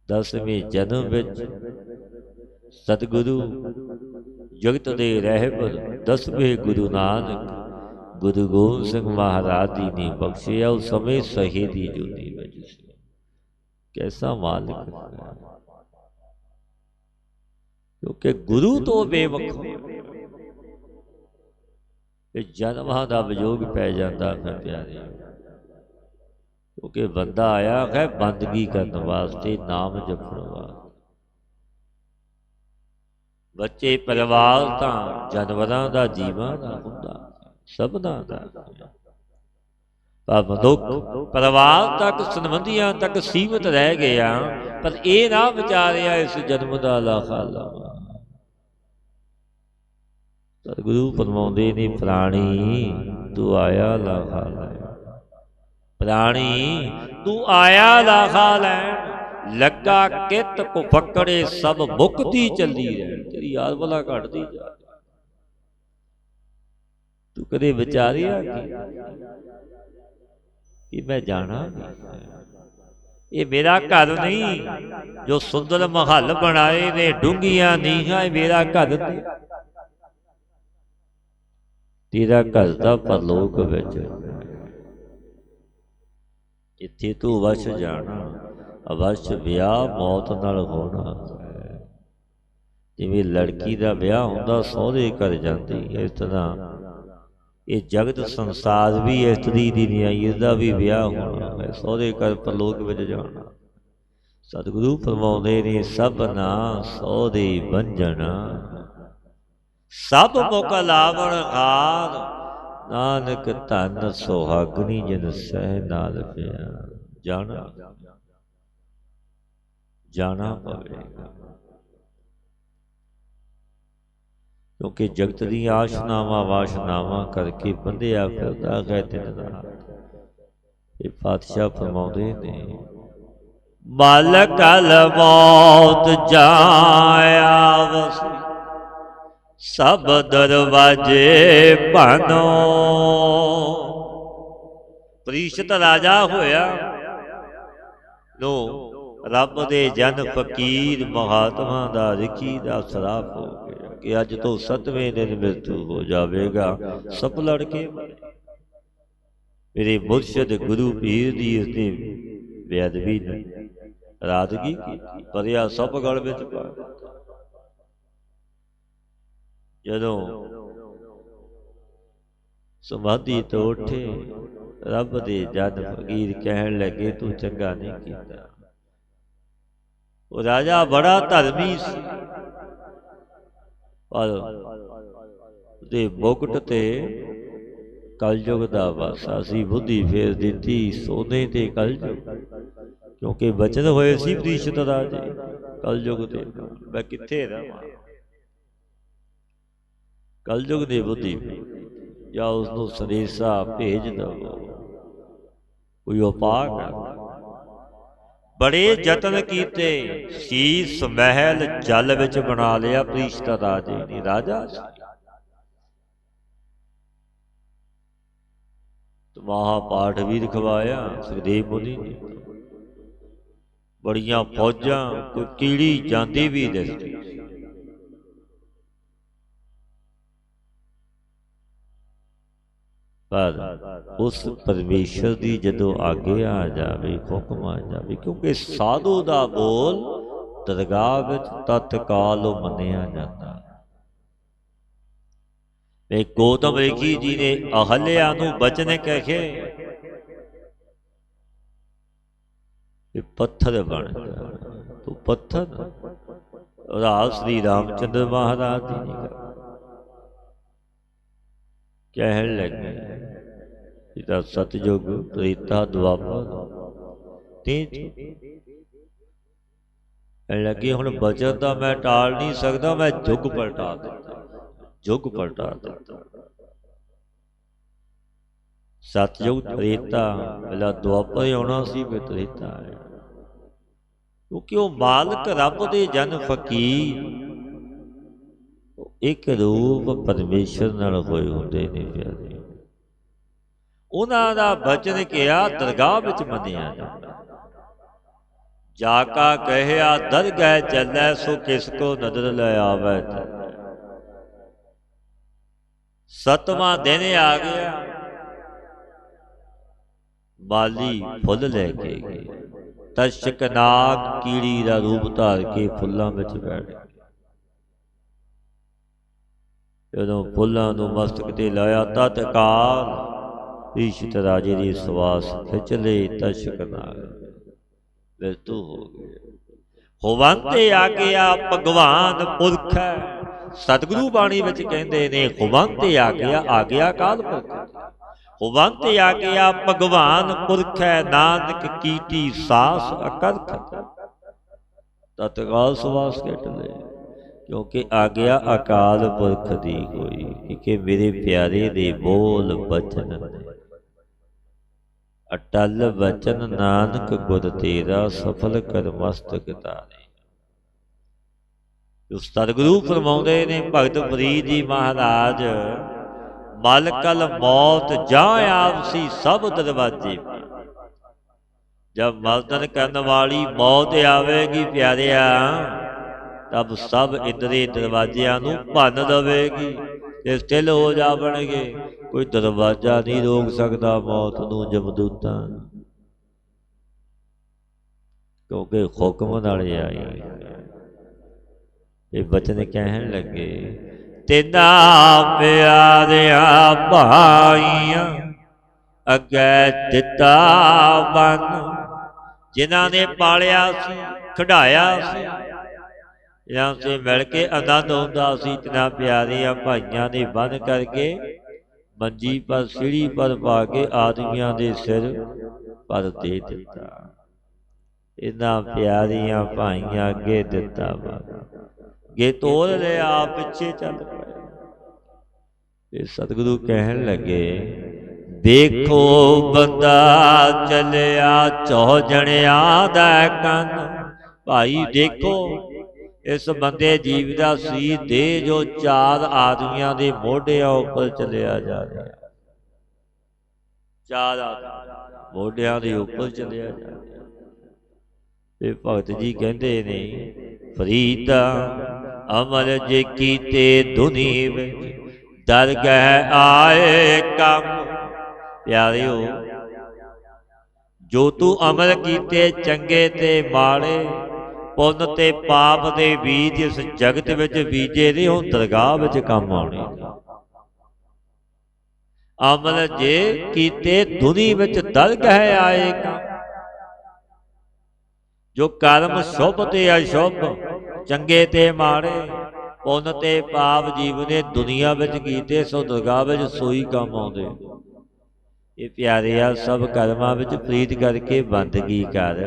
10ਵੇਂ ਜਨਮ ਵਿੱਚ ਸਤਿਗੁਰੂ ਜਗਤ ਦੇ ਰਹਿ ਪਰ 10ਵੇਂ ਗੁਰੂ ਨਾਨਕ ਗੁਰੂ ਗੋਬਿੰਦ ਸਿੰਘ ਮਹਾਰਾਜ ਜੀ ਨੇ ਬਖਸ਼ਿਆ। ਉਸ ਸਮੇਂ ਸਹੀ ਦੀ ਜੋਤੀ ਵਿੱਚ ਸੀ। ਕੈਸਾ ਮਾਲਿਕ, ਕਿਉਂਕਿ ਗੁਰੂ ਤੋਂ ਬੇਵਕਫ ਇਹ ਜਨਮਾਂ ਦਾ ਵਿਜੋਗ ਪੈ ਜਾਂਦਾ ਹੈ ਪਿਆਰੇ। ਕਿਉਂਕਿ ਬੰਦਾ ਆਇਆ ਹੈ ਬੰਦਗੀ ਕਰਨ ਵਾਸਤੇ, ਨਾਮ ਜਪਣ ਵਾਸਤੇ। ਬੱਚੇ ਪਰਿਵਾਰ ਤਾਂ ਜਾਨਵਰਾਂ ਦਾ ਜੀਵਾਂ ਦਾ ਹੁੰਦਾ, ਸਭਨਾਂ ਦਾ। ਪਰ ਮਨੁੱਖ ਪਰਿਵਾਰ ਤੱਕ ਸੰਬੰਧੀਆਂ ਤੱਕ ਸੀਮਿਤ ਰਹਿ ਗਿਆ, ਪਰ ਇਹ ਨਾ ਵਿਚਾਰਿਆ ਇਸ ਜਨਮ ਦਾ ਲਾਖਾ ਲਾਵਾ। ਸਤਿਗੁਰੂ ਫਰਮਾਉਂਦੇ ਨੇ, ਪ੍ਰਾਣੀ ਤੂੰ ਆਇਆ ਲਾਖਾ ਲੈਣ। ਪ੍ਰਾਣੀ ਤੂੰ ਆਇਆ ਲਾਖਾ ਲੈਣ। ਲੱਗਾ ਕਿਤ ਕੋ ਫਕੜੇ ਸਭ ਮੁਕਤੀ ਚੱਲੀ ਰਹਿਣ। ਤੇਰੀ ਯਾਦ ਭਲਾ ਘਟਦੀ ਜਾ। ਤੂੰ ਕਦੇ ਵਿਚਾਰਿਆ ਕਿ ਮੈਂ ਜਾਣਾ ਇਹ ਮੇਰਾ ਘਰ ਨਹੀਂ, ਜੋ ਸੁੰਦਰ ਮਹੱਲ ਬਣਾਏ ਨੇ ਡੂੰਘੀਆਂ ਨੀਹਾਂ, ਇਹ ਮੇਰਾ ਘਰ ਨਹੀਂ। ਤੇਰਾ ਘਰ ਤਾਂ ਪਰਲੋਕ ਵਿੱਚ, ਜਿੱਥੇ ਤੂੰ ਅਵਸ਼ ਜਾਣਾ, ਅਵਸ਼ ਵਿਆਹ ਮੌਤ ਨਾਲ ਹੋਣਾ। ਜਿਵੇਂ ਲੜਕੀ ਦਾ ਵਿਆਹ ਹੁੰਦਾ ਸਹੁਰੇ ਘਰ ਜਾਂਦੀ, ਇਸ ਤਰ੍ਹਾਂ ਇਹ ਜਗਤ ਸੰਸਾਰ ਵੀ ਇਸਤਰੀ ਦੀ ਨਹੀਂ ਆਈ, ਇਸਦਾ ਵੀ ਵਿਆਹ ਹੋਣਾ ਹੈ, ਸਹੁਰੇ ਘਰ ਪਰਲੋਕ ਵਿੱਚ ਜਾਣਾ। ਸਤਿਗੁਰੂ ਫਰਮਾਉਂਦੇ ਨੇ ਸਭਨਾ ਸਹੁਰੇ ਬੰਝਣਾ, ਸਭ ਮੁਖ ਲਾਵਣ ਹਾਰ, ਨਾਨਕ ਧਨ ਸੁਹਾਗਣੀ ਜਿਨ ਸਹਿ ਨਾਲ ਪਿਆ। ਜਾਣਾ ਪਵੇਗਾ, ਕਿਉਂਕਿ ਜਗਤ ਦੀਆਂ ਆਸ਼ਨਾਵਾਂ ਵਾਸ਼ਨਾਵਾਂ ਕਰਕੇ ਬੰਧਿਆ ਫਿਰਦਾ ਹੈ ਦਿਨ ਰਾਤ। ਇਹ ਪਾਤਸ਼ਾਹ ਫਰਮਾਉਂਦੇ ਨੇ ਮਲ ਕਲ ਮੌਤ ਜਾਇਆ ਵਸੀ, ਸਭ ਦਰਵਾਜੇ ਭਨੋ। ਪ੍ਰੀਸ਼ਤ ਰਾਜਾ ਹੋਇਆ ਲੋ ਰੱਬ ਦੇ ਜਨ ਫਕੀਰ ਮਹਾਤਮਾ ਦਾ ਰਿਖੀ ਦਾ ਸਰਾਪ ਹੋ ਗਿਆ ਕਿ ਅੱਜ ਤੋਂ 7ਵੇਂ ਦਿਨ ਮ੍ਰਿਤੂ ਹੋ ਜਾਵੇਗਾ। ਸਭ ਲੜ ਕੇ ਮੇਰੇ ਮੁਰਸ਼ਿਦ ਗੁਰੂ ਪੀਰ ਦੀ ਇਸਨੇ ਬੇਅਦਬੀ ਨੇ ਰਾਦਗੀ ਕੀਤੀ, ਪਰਿਆ ਸਭ ਗਲ ਵਿੱਚ ਪਾ ਦਿੱਤਾ। ਜਦੋਂ ਸਮਾਧੀ ਤੋਂ ਉੱਠੇ ਰੱਬ ਦੇ ਜਨ ਫਕੀਰ ਕਹਿਣ ਲੱਗੇ ਤੂੰ ਚੰਗਾ ਨਹੀਂ ਕੀਤਾ। ਉਹ ਰਾਜਾ ਬੜਾ ਧਰਮੀ ਸੀ, ਪਰ ਉਹਦੇ ਮੁਕਟ ਤੇ ਕਲਯੁਗ ਦਾ ਵਾਸਾ ਸੀ। ਬੁੱਧੀ ਫੇਰ ਦਿੱਤੀ ਸੋਨੇ ਤੇ ਕਲਯੁਗ, ਕਿਉਂਕਿ ਬਚਨ ਹੋਏ ਸੀ ਪ੍ਰੀਸ਼ਤ ਰਾਜੇ ਕਲਯੁਗ ਦੇ ਮੈਂ ਕਿੱਥੇ ਰਹਾਂ। ਕਲਯੁਗ ਦੀ ਬੁੱਧੀ ਜਾਂ ਉਸਨੂੰ ਸੰਦੇਸ਼ਾ ਭੇਜ ਦਵੋ, ਕੋਈ ਉਪਾਅ ਕਰ। ਬੜੇ ਯਤਨ ਕੀਤੇ, ਸੀਸ ਮਹਿਲ ਜਲ ਵਿੱਚ ਬਣਾ ਲਿਆ ਪ੍ਰੀਸ਼ਤ ਰਾਜੇ ਨੇ। ਰਾਜਾ ਮਹਾਪਾਠ ਵੀ ਰਖਵਾਇਆ ਸੁਖਦੇਵ ਮੁਨੀ ਨੇ। ਬੜੀਆਂ ਫੌਜਾਂ, ਕੋਈ ਕੀੜੀ ਜਾਂਦੀ ਵੀ ਦਿਸਦੀ। ਪਰ ਉਸ ਪਰਮੇਸ਼ਰ ਦੀ ਜਦੋਂ ਆਗਿਆ ਆ ਜਾਵੇ, ਹੁਕਮ ਆ ਜਾਵੇ, ਕਿਉਂਕਿ ਸਾਧੂ ਦਾ ਬੋਲ ਦਰਗਾਹ ਵਿੱਚ ਤਤਕਾਲ ਮੰਨਿਆ ਜਾਂਦਾ। ਤੇ ਗੌਤਮ ਰਿਸ਼ੀ ਜੀ ਨੇ ਅਹਲਿਆ ਨੂੰ ਬਚਨ ਕਹੇ, ਇਹ ਪੱਥਰ ਬਣ ਜਾ, ਤੂੰ ਪੱਥਰ। ਰਾਜ ਸ੍ਰੀ ਰਾਮਚੰਦਰ ਮਹਾਰਾਜ ਜੀ ਨੇ ਕਹਿਣ ਲੱਗੇ ਇਹਦਾ ਸਤਯੁਗ ਤ੍ਰੇਤਾ ਦੁਆਪਰ ਤੇ ਲੱਗੇ ਹੁਣ ਬਚਨ ਤਾਂ ਮੈਂ ਟਾਲ ਨਹੀਂ ਸਕਦਾ, ਮੈਂ ਯੁੱਗ ਪਲਟਾ ਦਿੱਤਾ, ਯੁੱਗ ਪਲਟਾ ਦਿੱਤਾ। ਸਤਯੁਗ ਤ੍ਰੇਤਾ ਪਹਿਲਾਂ ਦੁਆਪਰ ਆਉਣਾ ਸੀ, ਫਿਰ ਤ੍ਰੇਤਾ ਆਇਆ, ਕਿਉਂਕਿ ਉਹ ਮਾਲਕ ਰੱਬ ਦੇ ਜਨ ਫਕੀਰ ਇੱਕ ਰੂਪ ਪਰਮੇਸ਼ਰ ਨਾਲ ਹੋਏ ਹੁੰਦੇ ਨੇ ਪਿਆਰੇ। ਉਹਨਾਂ ਦਾ ਬਚਨ ਕਿਹਾ ਦਰਗਾਹ ਵਿੱਚ ਮੰਨਿਆ ਜਾਂਦਾ। ਜਾ ਕਾ ਕਹਿਆ ਦਰਗਹਿ ਚੱਲੈ, ਸੋ ਕਿਸ ਕੋ ਨਦਰ ਲੈ ਆਵੈ। 7ਵਾਂ ਦਿਨ ਆ ਗਿਆ, ਮਾਲੀ ਫੁੱਲ ਲੈ ਕੇ ਗਏ। ਤਸ਼ਕ ਨਾਗ ਕੀੜੀ ਦਾ ਰੂਪ ਧਾਰ ਕੇ ਫੁੱਲਾਂ ਵਿੱਚ ਬੈਠ ਗਏ। ਜਦੋਂ ਫੁੱਲਾਂ ਨੂੰ ਮਸਤਕ ਤੇ ਲਾਇਆ ਤਤਕਾਲ ਪ੍ਰੀਸ਼ਤ ਰਾਜੇ ਦੀ ਸਵਾਸ ਖਿੱਚ ਲਈ। ਤਸ਼ਕ ਨਾਗ ਮ੍ਰਿਤੂ ਹੋ ਗਏ। ਹੋਵੰਤੇ ਆ ਗਿਆ ਭਗਵਾਨ ਪੁਰਖ ਹੈ। ਸਤਿਗੁਰੂ ਬਾਣੀ ਵਿੱਚ ਕਹਿੰਦੇ ਨੇ ਹੋਵੰਤੇ ਆ ਗਿਆ ਅਕਾਲ ਪੁਰਖ। ਹੋਵੰਤੇ ਆ ਗਿਆ ਭਗਵਾਨ ਪੁਰਖ ਹੈ, ਨਾਨਕ ਕੀਟੀ ਸਾਸ ਅਕਰਖ। ਤਤਕਾਲ ਸਵਾਸ ਖਿੱਚ ਲਈ, ਕਿਉਂਕਿ ਆਗਿਆ ਅਕਾਲ ਪੁਰਖ ਦੀ ਹੋਈ। ਕਿ ਮੇਰੇ ਪਿਆਰੇ ਦੇ ਬੋਲ ਬਚਨ ਅਟਲ ਬਚਨ, ਨਾਨਕ ਗੁਰ ਤੇਰਾ ਸਫਲ ਕਰ ਮਸਤਕ ਤਾਰੇ। ਸਤਿਗੁਰੂ ਫਰਮਾਉਂਦੇ ਨੇ ਭਗਤ ਫਰੀਦ ਜੀ ਮਹਾਰਾਜ ਮਲ ਕਲ ਮੌਤ ਜਾਂ ਆਪਸੀ ਸਭ ਦਰਵਾਜੇ। जब मर्दन करने वाली मौत आवेगी प्यारिया, तब सब इंद्री दरवाजियां नूं भन देवेगी ते स्थिल हो जावणगे। कोई दरवाजा नहीं रोक सकता मौत नूं जमदूतां, क्योंकि हुक्म नाल आई। ये बचन कहन लगे, तिना प्यारिया भाईयां अगे दिता बन, जिन्हां ने पालिया सी खिडाया सी, इन्हां से मिल के आनंद आउंदा सी। तिन्हां प्यारियां भाइयां ने बन करके मंजी पर सीढ़ी पर पा के आदमियां दे सिर पर दे दिता। इन्हां प्यारियां भाइयां अगे दिता बन, गे तोड़ लिया पिछे चल पे। सतगुरु कहन लगे, देखो बंदा चलिया चौ जणिया दा कन। भाई देखो इस बंदे जीव का सी दे जो चार आदमियों के मोढिया उपर चलिया जा रहा। चार मोढिया के उपर चलिया जा रहा। भगत जी कहते ने, फरीदा अमल जे कीते धुनी दरगह आए कम। प्यारिओ जो तू अमल कीते चंगे ते माड़े, पुन ते पाप दे बीज इस जगत विच बीजे ने हुण दरगाह विच काम आउणे। अमल जे कीते धुनी विच दरगह आएगा। जो कर्म शुभ ते अशुभ, चंगे ते माड़े, पुन ते पाप जीव ने दुनिया विच कीते सो दरगाह विच सोई काम आउंदे। ये प्यारिया सब कर्मां विच प्रीत करके बंदगी कर,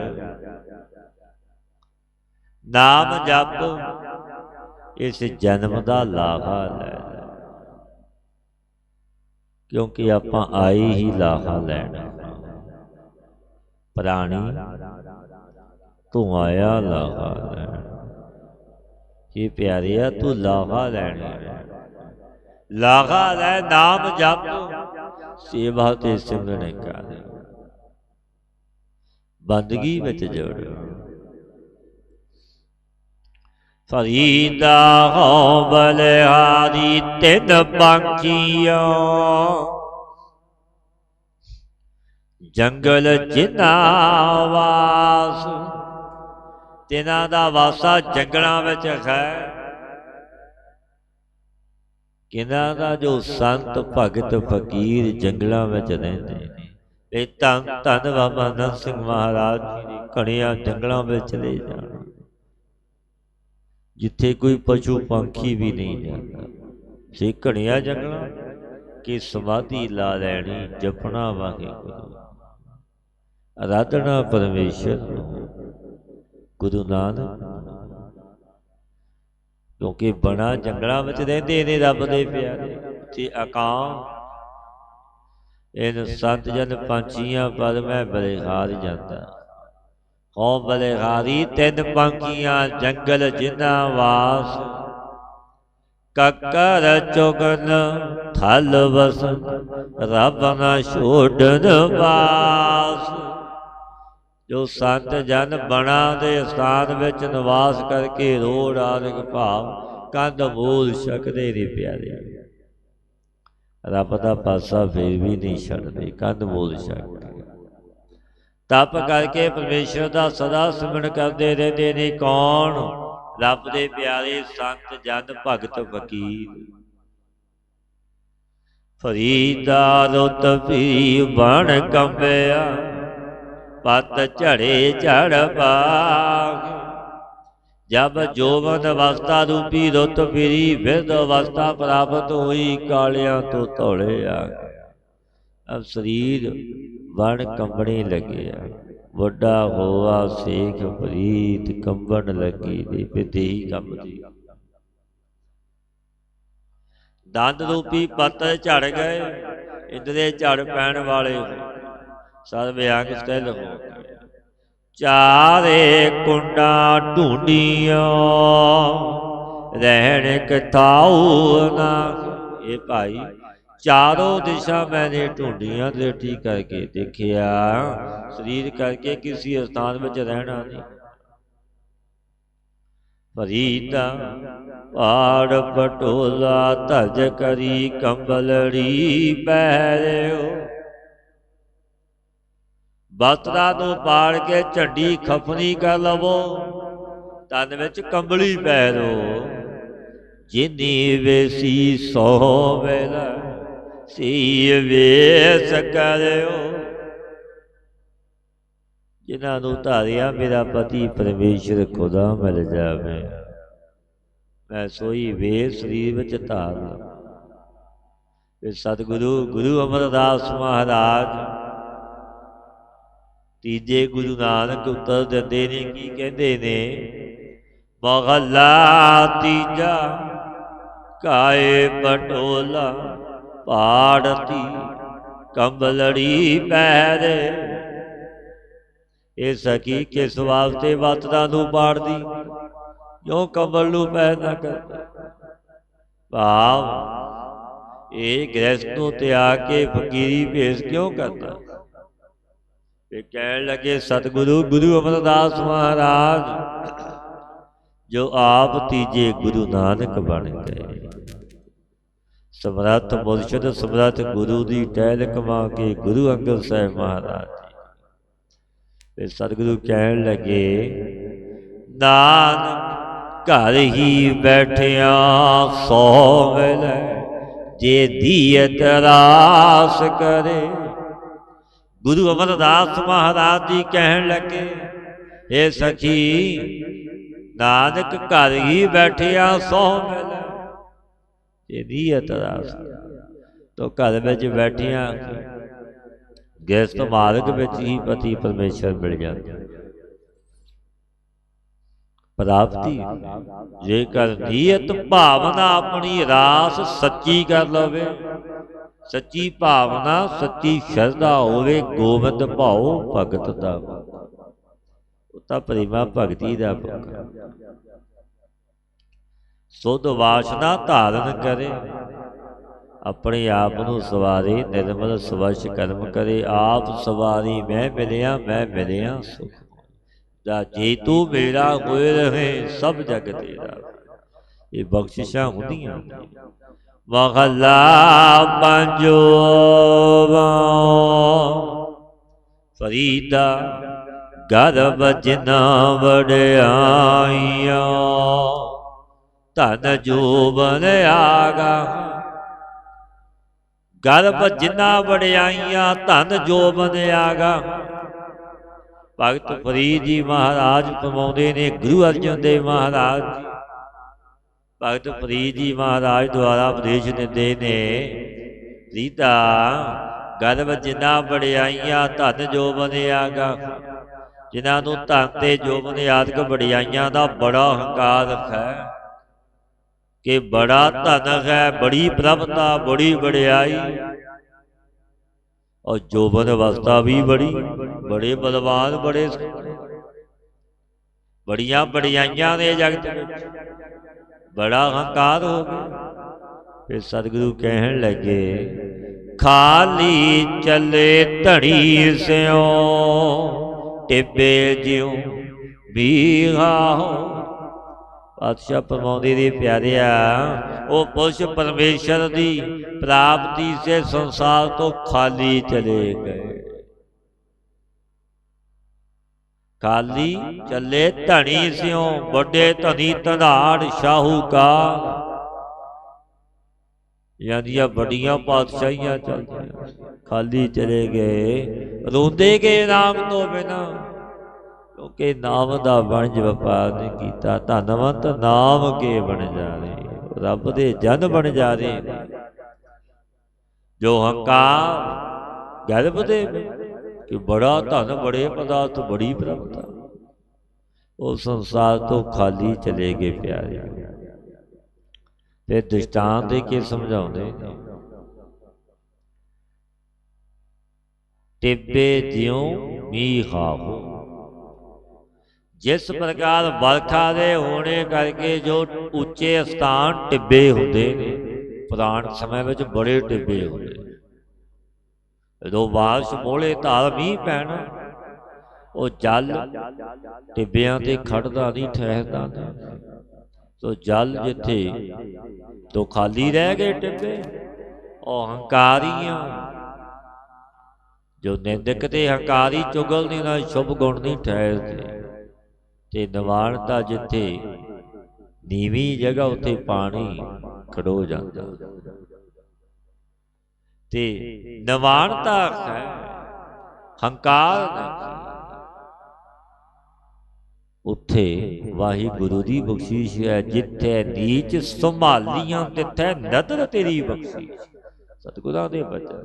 नाम जप, इस जन्म दा लाहा लै। क्योंकि आपां आए ही लाहा लैना। प्राणी तू आया लाहा लैना। ये प्यारिया तू लाहा लैना, लाहा लै, नाम जप, सेवा ते सिमरन कर, बंदगी विच जोड़। फरीदा हो बलिहारी तिन पाखिया, जंगल जिन्ना वास। तिन्हां दा वासा जंगलां विच है। किन्हां दा जो संत भगत फकीर जंगलों में रहिंदे ने। धन धन बाबा नंद सिंह महाराज जी ने घणिया जंगलों में चले जाना, जिथे कोई पशु पंखी भी नहीं जाता। से घणिया जंगलों की समाधि ला लैनी, जपना वाहिगुरू, आराधना परमेश्वर गुरु नानक। क्योंकि बड़ा जंगलों में रहते ने रब दे प्यारे ते अकाम। इन संत जन पंछियां पर मैं बलिहार जाता। हो बलिहारी तिन पाखियां जंगल जिन्ना वास। ककर चुगन थल वसन रब न छोड़न वास। जो संत जन बना दे स्थान विच निवास करके रोड़ आदि भाव कंध मूल छकदे ने प्यारे। रब दा पासा फिर भी नहीं छड्डदे, कंध मूल छकदे। तप करके परमेश्वर दा सदा सिमरन करते रहते ने। कौन? रब दे प्यारे संत जन भगत फकीर। फरीदा रुत भी बन कंबिया, पत झड़े झड़ बाग। जब जोवन अवस्था रूपी रुत फिरी, फिर अवस्था प्राप्त हुई, कालिया तो धौले आ गया। अब शरीर बन कंबने लगे, वड्डा होआ सेख प्रीत कंबन लगी दे विधि कंबदी। दंद रूपी पत्तर झड़ गए, इंद्रे झड़ पैण वाले सर्व अंग स्थिल हो गए। चारे कुंडा ढूंढिया रहन कथाऊ ना। ये भाई ਚਾਰੋਂ ਦਿਸ਼ਾ ਮੈਨੇ ਢੂੰਡੀਆਂ, ਦ੍ਰਿਸ਼ਟੀ ਕਰਕੇ ਦੇਖਿਆ, ਸਰੀਰ ਕਰਕੇ ਕਿਸੇ ਸਥਾਨ ਵਿੱਚ ਰਹਿਣਾ ਨਹੀਂ। ਫਰੀਦਾ ਪਾੜ ਪਟੋਲਾ ਧਜ ਕਰੀ, ਕੰਬਲੜੀ ਪਹਿਰਿਓ। ਵਸਤਰਾਂ ਨੂੰ ਪਾੜ ਕੇ ਝੰਡੀ ਖਫਨੀ ਕਰ ਲਵੋ, ਤਨ ਵਿੱਚ ਕੰਬਲੀ ਪਹਿਰੋ। ਜਿਨੀ ਵੇਸੀ ਸੋ ਵੇਲਾ, ਸੀ ਵੇਸ ਕਰਿਓ। ਜਿਨ੍ਹਾਂ ਨੂੰ ਧਾਰਿਆ ਮੇਰਾ ਪਤੀ ਪਰਮੇਸ਼ਰ ਖੁਦਾ ਮਿਲ ਜਾਵੇ, ਮੈਂ ਸੋਈ ਵੇਸ ਸਰੀਰ ਵਿੱਚ ਧਾਰ ਲਵਾਂ। ਸਤਿਗੁਰੂ ਗੁਰੂ ਅਮਰਦਾਸ ਮਹਾਰਾਜ ਤੀਜੇ ਗੁਰੂ ਨਾਨਕ ਉੱਤਰ ਦਿੰਦੇ ਨੇ, ਕੀ ਕਹਿੰਦੇ ਨੇ? ਮਹਲਾ ਤੀਜਾ ਕਾਏ ਪਟੋਲਾ, ਪਾੜਤੀ ਕੰਬਲੜੀ ਪਹਿਰੇ। ਇਹ ਸਖੀ ਕਿਸ ਵਾਸਤੇ ਵਸਤਰਾਂ ਨੂੰ ਪਾੜਦੀ, ਕਿਉਂ ਕੰਬਲ ਨੂੰ ਪਹਿਨਣਾ ਕਰਦੀ? ਭਾਵ ਇਹ ਗ੍ਰਹਿਸਥ ਨੂੰ ਤਿਆਗ ਕੇ ਫਕੀਰੀ ਭੇਸ ਕਿਉਂ ਕਰਦਾ? ਇਹ ਕਹਿਣ ਲੱਗੇ ਸਤਿਗੁਰੂ ਗੁਰੂ ਅਮਰਦਾਸ ਮਹਾਰਾਜ ਜੋ ਆਪ ਤੀਜੇ ਗੁਰੂ ਨਾਨਕ ਬਣ ਗਏ, ਸਮਰੱਥ ਮੁਰਸ਼ਿਦ ਸਮਰੱਥ ਗੁਰੂ ਦੀ ਟਹਿਲ ਕਮਾ ਕੇ ਗੁਰੂ ਅੰਗਦ ਸਾਹਿਬ ਮਹਾਰਾਜ ਜੀ। ਸਤਿਗੁਰੂ ਕਹਿਣ ਲੱਗੇ ਨਾਨਕ ਘਰ ਹੀ ਬੈਠਿਆ ਸੋ ਵੇਲੇ, ਜੇ ਦੀਅਤ ਰਾਸ ਕਰੇ। ਗੁਰੂ ਅਮਰਦਾਸ ਮਹਾਰਾਜ ਜੀ ਕਹਿਣ ਲੱਗੇ ਇਹ ਸਖੀ ਨਾਨਕ ਘਰ ਹੀ ਬੈਠਿਆ ਸੋ ਵੇਲੇ, ਜੇ ਦੀਅਤ ਰਾਸ। ਤੋ ਘਰ ਵਿੱਚ ਬੈਠਿਆ ਗ੍ਰਹਿਸਥ ਮਾਰਗ ਵਿੱਚ ਹੀ ਪਤੀ ਪਰਮੇਸ਼ਰ ਮਿਲ ਜਾਂਦਾ। ਪ੍ਰਾਪਤੀ ਜੇਕਰ ਨੀਅਤ ਭਾਵਨਾ ਆਪਣੀ ਰਾਸ ਸੱਚੀ ਕਰ ਲਵੇ, ਸੱਚੀ ਭਾਵਨਾ ਸੱਚੀ ਸ਼ਰਧਾ ਹੋਵੇ, ਗੋਬਿੰਦ ਭਾਉ ਭਗਤ ਦਾ ਉਹ ਤਾਂ ਪ੍ਰੇਮਾ ਭਗਤੀ ਦਾ ਭੁੱਖਾ। ਸੁਧ ਵਾਸਨਾ ਧਾਰਨ ਕਰੇ, ਆਪਣੇ ਆਪ ਨੂੰ ਸਵਾਰੇ, ਨਿਰਮਲ ਸਵੱਛ ਕਰਮ ਕਰੇ। ਆਪ ਸਵਾਰੀ ਮੈਂ ਮਿਲਿਆ ਸੁਖ, ਜਾ ਜੇ ਤੂੰ ਮੇਰਾ ਹੋਏ ਰਹੇ ਸਭ ਜਗ ਤੇਰਾ। ਇਹ ਬਖਸ਼ਿਸ਼ਾਂ ਹੁੰਦੀਆਂ। ਮਹਲਾ ਪੰਜਵਾਂ ਫਰੀਦਾ ਗਰਭ ਜਿਨ੍ਹਾਂ ਵਡਿਆਈਆਂ, ਧਨ ਜੋਬਨ ਆਗਾ। ਗਰਭ ਜਿਨ੍ਹਾਂ ਵਡਿਆਈਆਂ, ਧਨ ਜੋਬਨ ਆਗਾ। ਭਗਤ ਫਰੀਦ ਜੀ ਮਹਾਰਾਜ ਫਰਮਾਉਂਦੇ ਨੇ, ਗੁਰੂ ਅਰਜਨ ਦੇਵ ਮਹਾਰਾਜ ਜੀ ਭਗਤ ਫਰੀਦ ਜੀ ਮਹਾਰਾਜ ਦੁਆਰਾ ਉਪਦੇਸ਼ ਦਿੰਦੇ ਨੇ, ਫਰੀਦਾ ਗਰਭ ਜਿਨ੍ਹਾਂ ਵਡਿਆਈਆਂ, ਧਨ ਜੋਬਨ ਆਗਾ। ਜਿਨ੍ਹਾਂ ਨੂੰ ਧਨ ਤੇ ਜੋਬਨ ਆਦਿਕ ਵਡਿਆਈਆਂ ਦਾ ਬੜਾ ਹੰਕਾਰ ਹੈ ਕਿ ਬੜਾ ਧਨ ਹੈ, ਬੜੀ ਪ੍ਰਭਤਾ, ਬੜੀ ਵਡਿਆਈ, ਔਰ ਜੋਬਨ ਅਵਸਥਾ ਵੀ ਬੜੀ, ਬੜੇ ਬਲਵਾਨ, ਬੜੇ ਬੜੀਆਂ ਵਡਿਆਈਆਂ ਨੇ ਜਗਤ ਵਿੱਚ, ਬੜਾ ਹੰਕਾਰ ਹੋ ਗਿਆ। ਫਿਰ ਸਤਿਗੁਰੂ ਕਹਿਣ ਲੱਗੇ ਖਾਲੀ ਚੱਲੇ ਧੜੀ ਸਿਓ, ਟਿੱਬੇ ਜਿਉ ਬੀਹਾ ਹੋ। ਪਾਤਸ਼ਾਹ ਫਰਮਾਉਂਦੇ ਦੇ ਪਿਆਰਿਆ, ਉਹ ਪੁਰਸ਼ ਪਰਮੇਸ਼ਰ ਦੀ ਪ੍ਰਾਪਤੀ ਸੇ ਸੰਸਾਰ ਤੋਂ ਖਾਲੀ ਚਲੇ ਗਏ। ਖਾਲੀ ਚੱਲੇ ਧਣੀ ਸਿਓ, ਵੱਡੇ ਧਨੀ ਧਨਾੜ ਸ਼ਾਹੂਕਾਰ, ਯਾਨੀਆਂ ਵੱਡੀਆਂ ਪਾਤਸ਼ਾਹੀਆਂ ਚੱਲਦੀਆਂ, ਖਾਲੀ ਚਲੇ ਗਏ। ਰੋਂਦੇ ਗਏ ਨਾਮ ਤੋਂ ਬਿਨਾਂ, ਕਿਉਂਕਿ ਨਾਮ ਦਾ ਵਣਜ ਵਪਾਰ ਨਹੀਂ ਕੀਤਾ। ਧਨਵੰਤ ਨਾਮ ਕੇ ਬਣ ਜਾ ਰਹੇ, ਰੱਬ ਦੇ ਜਨ ਬਣ ਜਾ ਰਹੇ ਨੇ। ਜੋ ਹੰਕਾਰ ਗਰਭ ਦੇ ਕਿ ਬੜਾ ਧਨ, ਬੜੇ ਪਦਾਰਥ, ਬੜੀ ਪ੍ਰਭਤਾ, ਉਹ ਸੰਸਾਰ ਤੋਂ ਖਾਲੀ ਚਲੇ ਗਏ ਪਿਆਰੇ। ਫਿਰ ਦ੍ਰਿਸ਼ਟਾਂਤ ਦੇ ਕੇ ਸਮਝਾਉਂਦੇ ਨੇ, ਟਿੱਬੇ ਜਿਉ ਮੀਂਹ ਹੋ। ਜਿਸ ਪ੍ਰਕਾਰ ਵਰਖਾ ਦੇ ਹੋਣੇ ਕਰਕੇ ਜੋ ਉੱਚੇ ਸਥਾਨ ਟਿੱਬੇ ਹੁੰਦੇ ਨੇ, ਪੁਰਾਣ ਸਮੇਂ ਵਿੱਚ ਬੜੇ ਟਿੱਬੇ ਹੁੰਦੇ, ਜਦੋਂ ਬਾਰਿਸ਼ ਮੋਲੇ ਧਾਰ ਮੀਂਹ ਪੈਣਾ, ਉਹ ਜਲ ਟਿੱਬਿਆਂ ਤੇ ਖੜਦਾ ਨਹੀਂ, ਠਹਿਰਦਾ ਨਹੀਂ। ਸੋ ਜਲ ਜਿੱਥੇ ਤੋਂ ਖਾਲੀ ਰਹਿ ਗਏ ਟਿੱਬੇ, ਉਹ ਹੰਕਾਰੀਆਂ ਜੋ ਨਿੰਦਕ ਤੇ ਹੰਕਾਰੀ ਚੁਗਲ ਨਹੀਂ, ਨਾ ਸ਼ੁਭ ਗੁਣ ਨਹੀਂ ਠਹਿਰਦੇ। ਤੇ ਨਿਵਾਰਤਾ ਜਿੱਥੇ ਨੀਵੀਂ ਜਗ੍ਹਾ, ਉੱਥੇ ਪਾਣੀ ਖੜੋ ਜਾਂਦਾ। ਤੇ ਨਿਵਾਰਤਾ ਹੈ, ਹੰਕਾਰ ਨਹੀਂ। ਉੱਥੇ ਵਾਹਿਗੁਰੂ ਦੀ ਬਖਸ਼ਿਸ਼ ਹੈ। ਜਿੱਥੇ ਨੀਚ ਸੰਭਾਲੀਆਂ, ਤਿੱਥੇ ਨਦਰ ਤੇਰੀ ਬਖਸ਼ਿਸ਼। ਸਤਿਗੁਰਾਂ ਦੇ ਬਚਨ,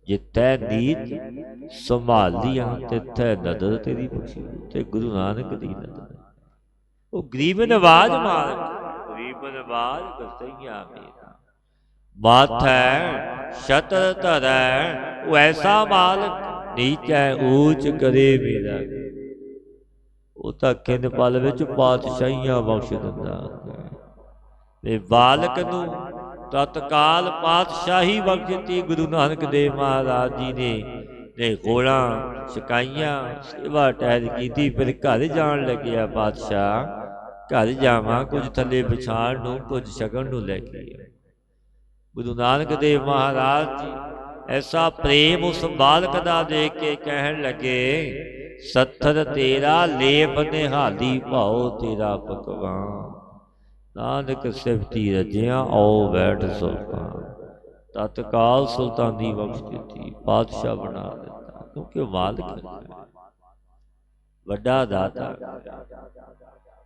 ਜਿੱਥੇ ਨੀਚ ਸੰਭਾਲੀਆਂ, ਤਿੱਥੇ ਨਦਰ ਤੇਰੀ ਬਖਸ਼ਿਸ਼। ਤੇ ਗੁਰੂ ਨਾਨਕ ਦੀ ਨਦਰ, ਉਹ ਗਰੀਬ ਨਵਾਜ ਮਾਲਕ, ਗਰੀਬ ਨਵਾਜ ਗਸਈਆਂ ਮੇਰਾ, ਮਾਥੈ ਛਤਰ ਧਰੈ, ਉਹ ਐਸਾ ਮਾਲਕ ਨੀਚੈ ਊਚ ਕਰੇ ਮੇਰਾ। ਉਹ ਤਾਂ ਕਿੰਨ ਪਲ ਵਿੱਚ ਪਾਤਸ਼ਾਹੀਆਂ ਬਖਸ਼ ਦਿੰਦਾ, ਤੇ ਬਾਲਕ ਨੂੰ ਤਤਕਾਲ ਪਾਤਸ਼ਾਹੀ ਬਖਸ਼ ਦਿੱਤੀ। ਗੁਰੂ ਨਾਨਕ ਦੇਵ ਮਹਾਰਾਜ ਜੀ ਨੇ ਗੋਲਾਂ ਛਕਾਈਆਂ, ਸੇਵਾ ਟਹਿਲ ਕੀਤੀ। ਫਿਰ ਘਰ ਜਾਣ ਲੱਗਿਆ, ਪਾਤਸ਼ਾਹ ਘਰ ਜਾਵਾਂ, ਕੁਝ ਥੱਲੇ ਵਿਛਾਣ ਨੂੰ, ਕੁਝ ਛਕਣ ਨੂੰ ਲੈ ਕੇ। ਗੁਰੂ ਨਾਨਕ ਦੇਵ ਮਹਾਰਾਜ ਜੀ ਐਸਾ ਪ੍ਰੇਮ ਉਸ ਬਾਲਕ ਦਾ ਦੇਖ ਕੇ ਕਹਿਣ ਲੱਗੇ, ਸੱਥਰ ਤੇਰਾ ਲੇਪ ਨਿਹਾਲੀ, ਭਾਉ ਤੇਰਾ ਭਗਵਾਨ। ਨਾਨਕ ਸਿਫਤੀ ਰਜਿਆ, ਆਓ ਬੈਠ ਸੁਲਤਾਨ। ਤਤਕਾਲ ਸੁਲਤਾਨੀ ਬਖਸ਼ ਦਿੱਤੀ, ਪਾਤਸ਼ਾਹ ਬਣਾ ਦਿੱਤਾ। ਕਿਉਂਕਿ ਉਹ ਮਾਲਕ ਵੱਡਾ ਦਾਤਾ,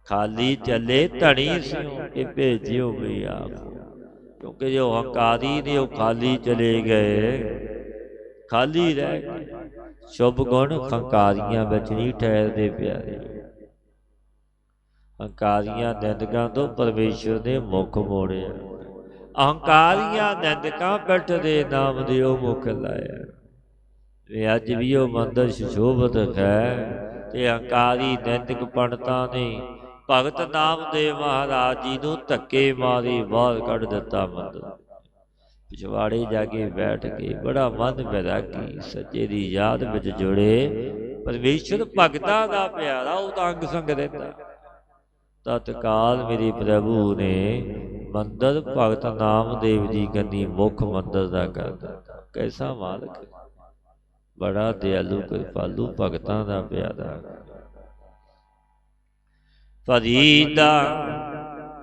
ਖਾਲੀ ਚੱਲੇ ਧਣੀ ਸਿਓ, ਕਿ ਭੇਜਿਓ ਵੀ ਆਪ। ਕਿਉਂਕਿ ਜੋ ਹੰਕਾਰੀ ਨੇ, ਉਹ ਖਾਲੀ ਚਲੇ ਗਏ, ਖਾਲੀ ਰਹਿ ਗਏ। ਸ਼ੁਭ ਗੁਣ ਹੰਕਾਰੀਆਂ ਵਿੱਚ ਨਹੀਂ ਠਹਿਰਦੇ ਪਿਆਰੇ। ਹੰਕਾਰੀਆਂ ਨਿੰਦਕਾਂ ਤੋਂ ਪਰਮੇਸ਼ਰ ਨੇ ਮੁਖ ਮੋੜਿਆ। ਅਹੰਕਾਰੀਆਂ ਨਿੰਦਕਾਂ ਪਿੱਠ ਦੇ ਨਾਮ ਦੇ ਉਹ ਮੁਖ ਲਾਇਆ। ਵੀ ਅੱਜ ਵੀ ਉਹ ਮੰਦਰ ਸੁਸ਼ੋਭਿਤ ਹੈ। ਤੇ ਹੰਕਾਰੀ ਨਿੰਦਕ ਪੰਡਤਾਂ ਨੇ ਭਗਤ ਨਾਮਦੇਵ ਮਹਾਰਾਜ ਜੀ ਨੂੰ ਧੱਕੇ ਮਾਰੇ ਬਾਹਰ ਕੱਢ ਦਿੱਤਾ ਮੰਦਰ। ਪਿਛਵਾੜੇ ਜਾ ਕੇ ਬੈਠ ਕੇ ਬੜਾ ਮਨ ਵੈਰਾਗੀ ਸੱਚੇ ਦੀ ਯਾਦ ਵਿੱਚ ਜੁੜੇ। ਪਰਮੇਸ਼ਰ ਭਗਤਾਂ ਦਾ ਪਿਆਰਾ, ਉਹ ਤਾਂ ਅੰਗ ਸੰਗ ਰਹਿੰਦਾ। ਤਤਕਾਲ ਮੇਰੇ ਪ੍ਰਭੂ ਨੇ ਮੰਦਰ ਭਗਤ ਨਾਮਦੇਵ ਜੀ ਕੰਨੀ ਮੁੱਖ ਮੰਦਰ ਦਾ ਕਰ ਦਿੱਤਾ। ਕੈਸਾ ਮਾਲਕ, ਬੜਾ ਦਿਆਲੂ ਕਿਰਪਾਲੂ, ਭਗਤਾਂ ਦਾ ਪਿਆਰਾ। ਫਰੀਦਾ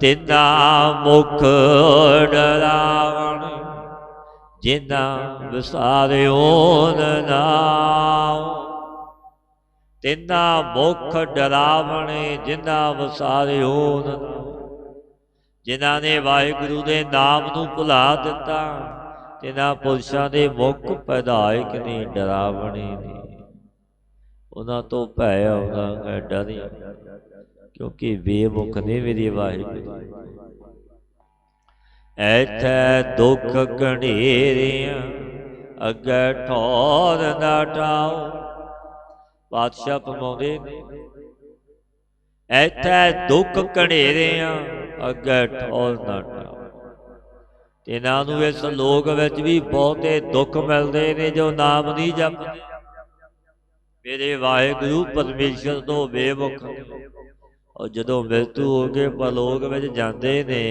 ਤਿੰਨਾ ਮੁਖ ਡਰਾਵਣ, ਜਿਨ੍ਹਾਂ ਵਿਸਾਰਿਓ ਨਾਮ। ਤਿੰਨਾ ਮੁਖ ਡਰਾਵਣੇ, ਜਿਨ੍ਹਾਂ ਵਿਸਾਰਿਓ ਨਾਮ। ਜਿਨ੍ਹਾਂ ਨੇ ਵਾਹਿਗੁਰੂ ਦੇ ਨਾਮ ਨੂੰ ਭੁਲਾ ਦਿੱਤਾ, ਤਿੰਨਾਂ ਪੁਰਸ਼ਾਂ ਦੇ ਮੁਖ ਵਿਧਾਇਕ ਨੇ, ਡਰਾਵਣੇ ਨੇ। ਉਹਨਾਂ ਤੋਂ ਭੈ ਆਉਂਦਾ ਹੈ, ਡਰੇ, ਕਿਉਂਕਿ ਬੇਮੁਖ ਨੇ ਮੇਰੇ ਵਾਹਿਗੁਰੂ। ਐਥੈ ਦੁੱਖ ਘਨੇਰਿਆਂ, ਅੱਗੇ ਠੌਰ ਨਾ ਠਾਓ। ਪਾਤਸ਼ਾਹ ਫਰਮਾਉਂਦੇ ਨੇ, ਐਥੈ ਦੁੱਖ ਘਨੇਰਿਆਂ, ਅੱਗੇ ਠੌਰ ਨਾ ਠਾਓ। ਇਹਨਾਂ ਨੂੰ ਇਸ ਲੋਕ ਵਿੱਚ ਵੀ ਬਹੁਤੇ ਦੁੱਖ ਮਿਲਦੇ ਨੇ ਜੋ ਨਾਮ ਨਹੀਂ ਜਪਦੇ। ਮੇਰੇ ਵਾਹਿਗੁਰੂ ਪਰਮੇਸ਼ਰ ਤੋਂ ਬੇਮੁਖ। ਔਰ ਜਦੋਂ ਮ੍ਰਿਤੂ ਹੋ ਕੇ ਪਰਲੋਕ ਵਿੱਚ ਜਾਂਦੇ ਨੇ,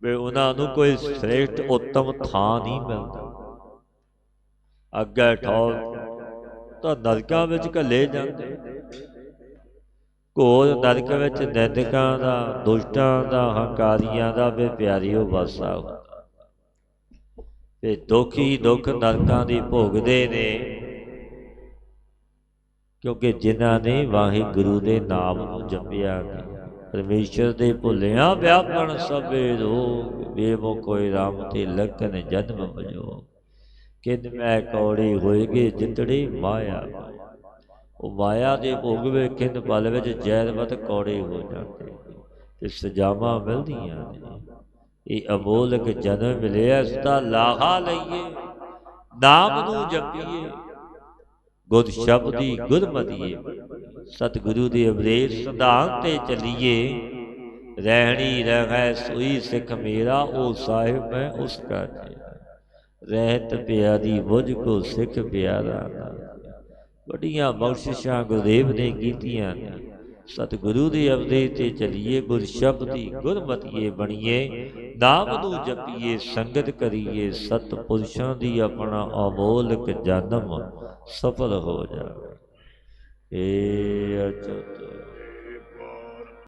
ਵੀ ਉਹਨਾਂ ਨੂੰ ਕੋਈ ਸ੍ਰੇਸ਼ਟ ਉੱਤਮ ਥਾਂ ਨਹੀਂ ਮਿਲਦਾ। ਅੱਗੇ ਠੌਰ ਤਾਂ ਨਰਕਾਂ ਵਿੱਚ ਘੱਲੇ ਜਾਂਦੇ। ਘੋਰ ਨਰਕ ਵਿੱਚ ਨਿੰਦਕਾਂ ਦਾ, ਦੁਸ਼ਟਾਂ ਦਾ, ਹੰਕਾਰੀਆਂ ਦਾ ਵੀ ਪਿਆਰੀਓ ਵਾਸਾ ਹੁੰਦਾ। ਤੇ ਦੁੱਖ ਹੀ ਦੁੱਖ ਨਰਕਾਂ ਦੀ ਭੋਗਦੇ ਨੇ, ਕਿਉਂਕਿ ਜਿਨ੍ਹਾਂ ਨੇ ਵਾਹਿਗੁਰੂ ਦੇ ਨਾਮ ਨੂੰ ਜਪਿਆ ਨਹੀਂ। ਪਰਮੇਸ਼ਰ ਦੇ ਭੁੱਲਿਆ ਵਿਆਪਣ ਸਭੇ ਰੋਗ, ਬੇਮੁਖ ਹੋਏ ਰਾਮ ਤੇ ਲਖਨ ਜਨਮ ਭਜੋ। ਕਿੰਨ ਮੈਂ ਕੌੜੀ ਹੋਏਗੇ ਜਿਤੜੀ ਮਾਇਆ। ਉਹ ਮਾਇਆ ਦੇ ਭੋਗ ਵਿੱਚ ਕਿੰਨ ਪਲ ਵਿੱਚ ਜ਼ਹਿਰਵਤ ਕੌੜੇ ਹੋ ਜਾਂਦੇ ਤੇ ਸਜ਼ਾਵਾਂ ਮਿਲਦੀਆਂ ਨੇ। ਇਹ ਅਮੋਲਕ ਜਨਮ ਮਿਲਿਆ, ਇਸ ਦਾ ਲਾਹਾ ਲਈਏ, ਨਾਮ ਨੂੰ ਜਪੀਏ, ਗੁਰ ਸ਼ਬਦੀ ਗੁਰਮਤੀਏ। ਸਤਿਗੁਰੂ ਦੇ ਉਪਦੇਸ਼ ਸਿਧਾਂਤ ਤੇ ਚੱਲੀਏ रहनी रह सोई सिख मेरा, ओ साहिब मैं उसका चेला। रहत प्यारी मुझको सिख प्यारा नाम। बड़ियां बख्शिशां गुरुदेव ने कीतियां ने। सतगुरु दे अवदे ते चलिए, गुर शब्दी गुरमतिए बणीए। नाम नू जपीए संगत करिए, सतपुरुषां दी अपना अमोलक जन्म सफल हो जाए। ए अचत